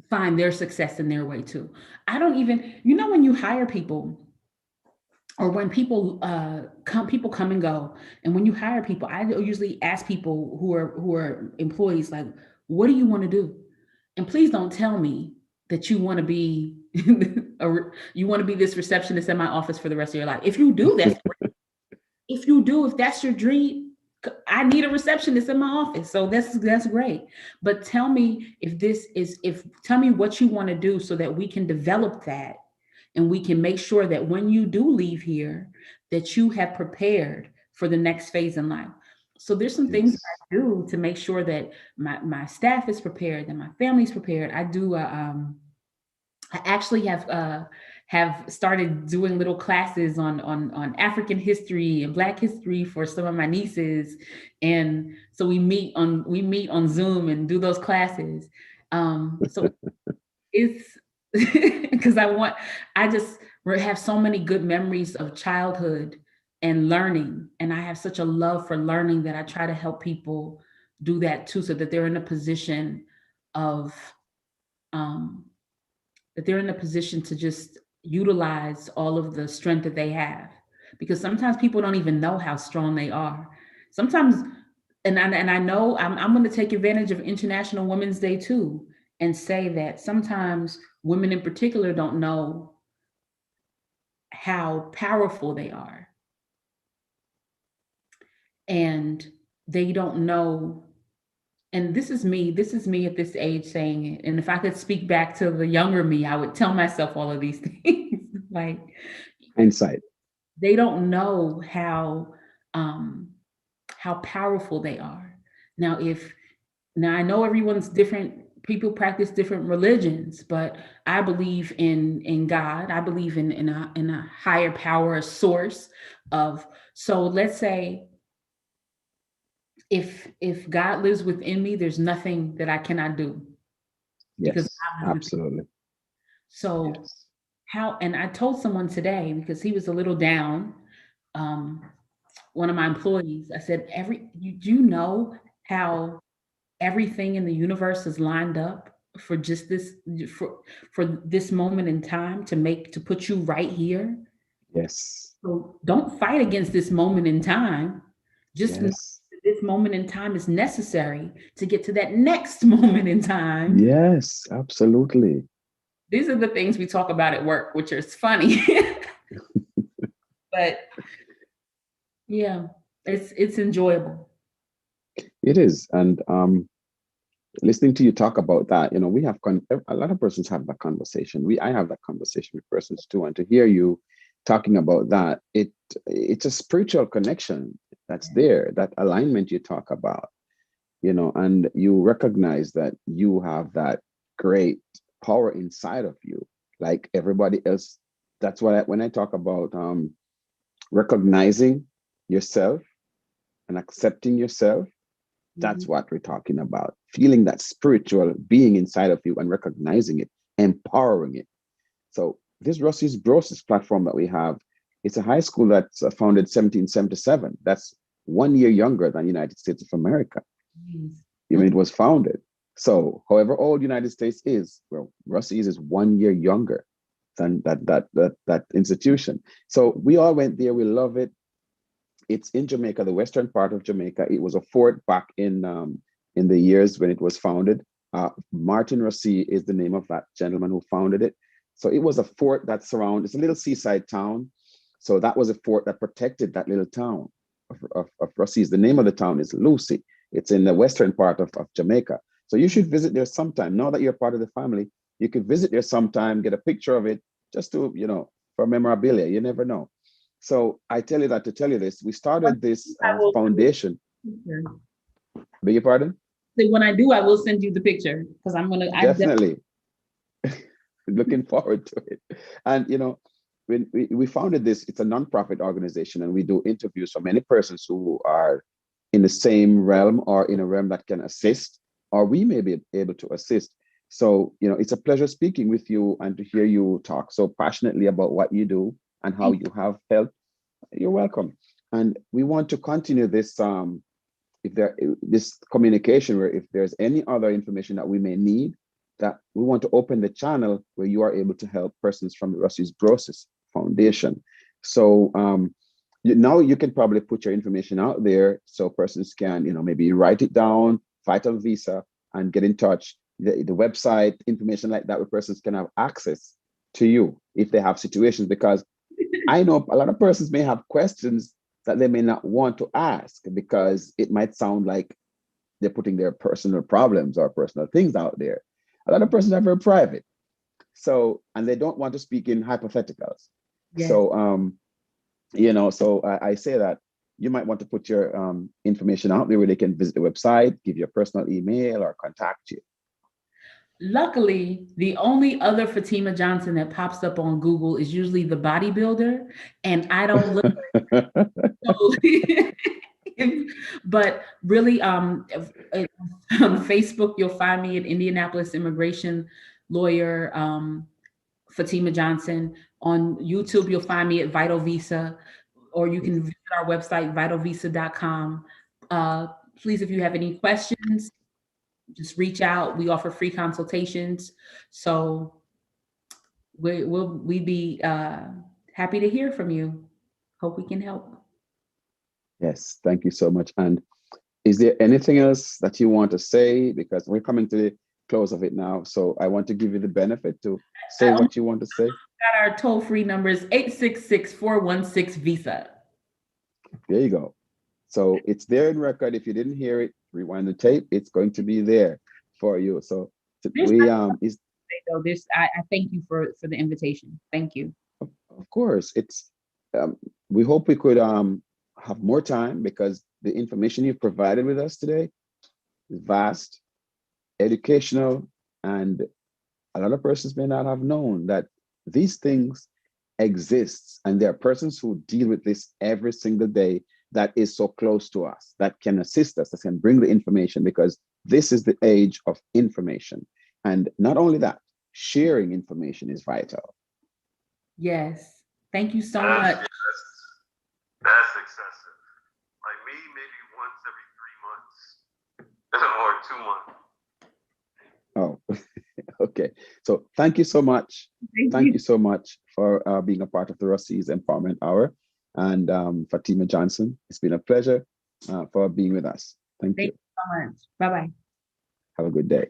find their success in their way too. I don't even, when you hire people, or when people come and go, and when you hire people, I usually ask people who are employees, like, what do you want to do? And please don't tell me that you want to be you want to be this receptionist in my office for the rest of your life. If you do, that's great. If that's your dream, I need a receptionist in my office. So that's great. But tell me tell me what you want to do so that we can develop that, and we can make sure that when you do leave here, that you have prepared for the next phase in life. So there's some things that Yes. I do to make sure that my staff is prepared, that my family's prepared. I actually have started doing little classes on African history and Black history for some of my nieces, and so we meet on Zoom and do those classes. So it's because I just have so many good memories of childhood and learning, and I have such a love for learning that I try to help people do that too, so that they're in a position of um, to just utilize all of the strength that they have, because sometimes people don't even know how strong they are sometimes. And I know I'm going to take advantage of International Women's Day too, and say that sometimes women in particular don't know how powerful they are, and they don't know. And this is me at this age saying it, and if I could speak back to the younger me, I would tell myself all of these things. Like, Hindsight. they don't know um how powerful they are. Now, I know everyone's different. People practice different religions, but I believe in God. I believe in a higher power, a source of. So let's say, if God lives within me, there's nothing that I cannot do, because Yes, God lives within. absolutely. So Yes. and I told someone today, because he was a little down, um, one of my employees, I said, do you know how everything in the universe is lined up for just for for this moment in time, to put you right here? Yes. So don't fight against this moment in time. Just know Yes. that this moment in time is necessary to get to that next moment in time. Yes, absolutely. These are the things we talk about at work, which is funny. But yeah, it's enjoyable. It is. And listening to you talk about that, we have a lot of persons have that conversation. I have that conversation with persons too, and to hear you talking about that, it's a spiritual connection that's there, that alignment you talk about, and you recognize that you have that great power inside of you, like everybody else. That's why when I talk about recognizing yourself and accepting yourself, that's Mhm. what we're talking about. Feeling that spiritual being inside of you and recognizing it, empowering it. So this Brosis platform that we have, it's a high school that's founded 1777. That's 1 year younger than United States of America. Jeez. Even it was founded. So however old United States is, well, Russies is 1 year younger than that institution. So we all went there. We love it. It's in Jamaica, the western part of Jamaica. It was a fort back in the years when it was founded. Martin Rossi is the name of that gentleman who founded it. So it was a fort that surrounded. It's a little seaside town. So that was a fort that protected that little town of Rossi's. The name of the town is Lucy. It's in the western part of Jamaica. So you should visit there sometime. Now that you're part of the family, you could visit there sometime, get a picture of it, just to, for memorabilia. You never know. So I tell you that to tell you this. We started this I will send you foundation. the picture. Beg your pardon? So when I do, I will send you the picture, because I definitely. Definitely. Looking forward to it. And, when we founded this, it's a nonprofit organization, and we do interviews for many persons who are in the same realm or in a realm that can assist, or we may be able to assist. So, it's a pleasure speaking with you and to hear you talk so passionately about what you do and how you have helped. You're welcome. And we want to continue this if there this communication where if there's any other information that we may need, that we want to open the channel where you are able to help persons from the Rusty's Brosis Foundation. So now you can probably put your information out there so persons can, maybe write it down, Vital Visa, and get in touch. The website information like that, where persons can have access to you if they have situations, because I know a lot of persons may have questions that they may not want to ask because it might sound like they're putting their personal problems or personal things out there. A lot of persons are very private. So, and they don't want to speak in hypotheticals. Yes. So, so I say that you might want to put your information out there where they can visit the website, give you a personal email or contact you. Luckily, the only other Fatima Johnson that pops up on Google is usually the bodybuilder, and I don't look. But really, on Facebook, you'll find me at Indianapolis immigration lawyer Fatima Johnson. On YouTube, you'll find me at Vital Visa, or you can visit our website, vitalvisa.com. Please, if you have any questions, just reach out. We offer free consultations. So we'd be happy to hear from you. Hope we can help. Yes, thank you so much. And is there anything else that you want to say? Because we're coming to the close of it now. So I want to give you the benefit to say what you want to say. Got our toll-free numbers, 866-416-VISA. There you go. So it's there in record. If you didn't hear it, rewind the tape. It's going to be there for you. So I thank you for the invitation. Thank you. Of course, it's we hope we could have more time, because the information you've provided with us today is vast, educational, and a lot of persons may not have known that these things exist, and there are persons who deal with this every single day that is so close to us, that can assist us, that can bring the information, because this is the age of information. And not only that, sharing information is vital. Yes. Thank you so much. That's excessive. Like me, maybe once every 3 months or 2 months. Oh, okay. So thank you so much. Thank you so much for being a part of the Rusty's Empowerment Hour. And Fatima Johnson, it's been a pleasure for being with us. Thank you so much. Bye-bye. Have a good day.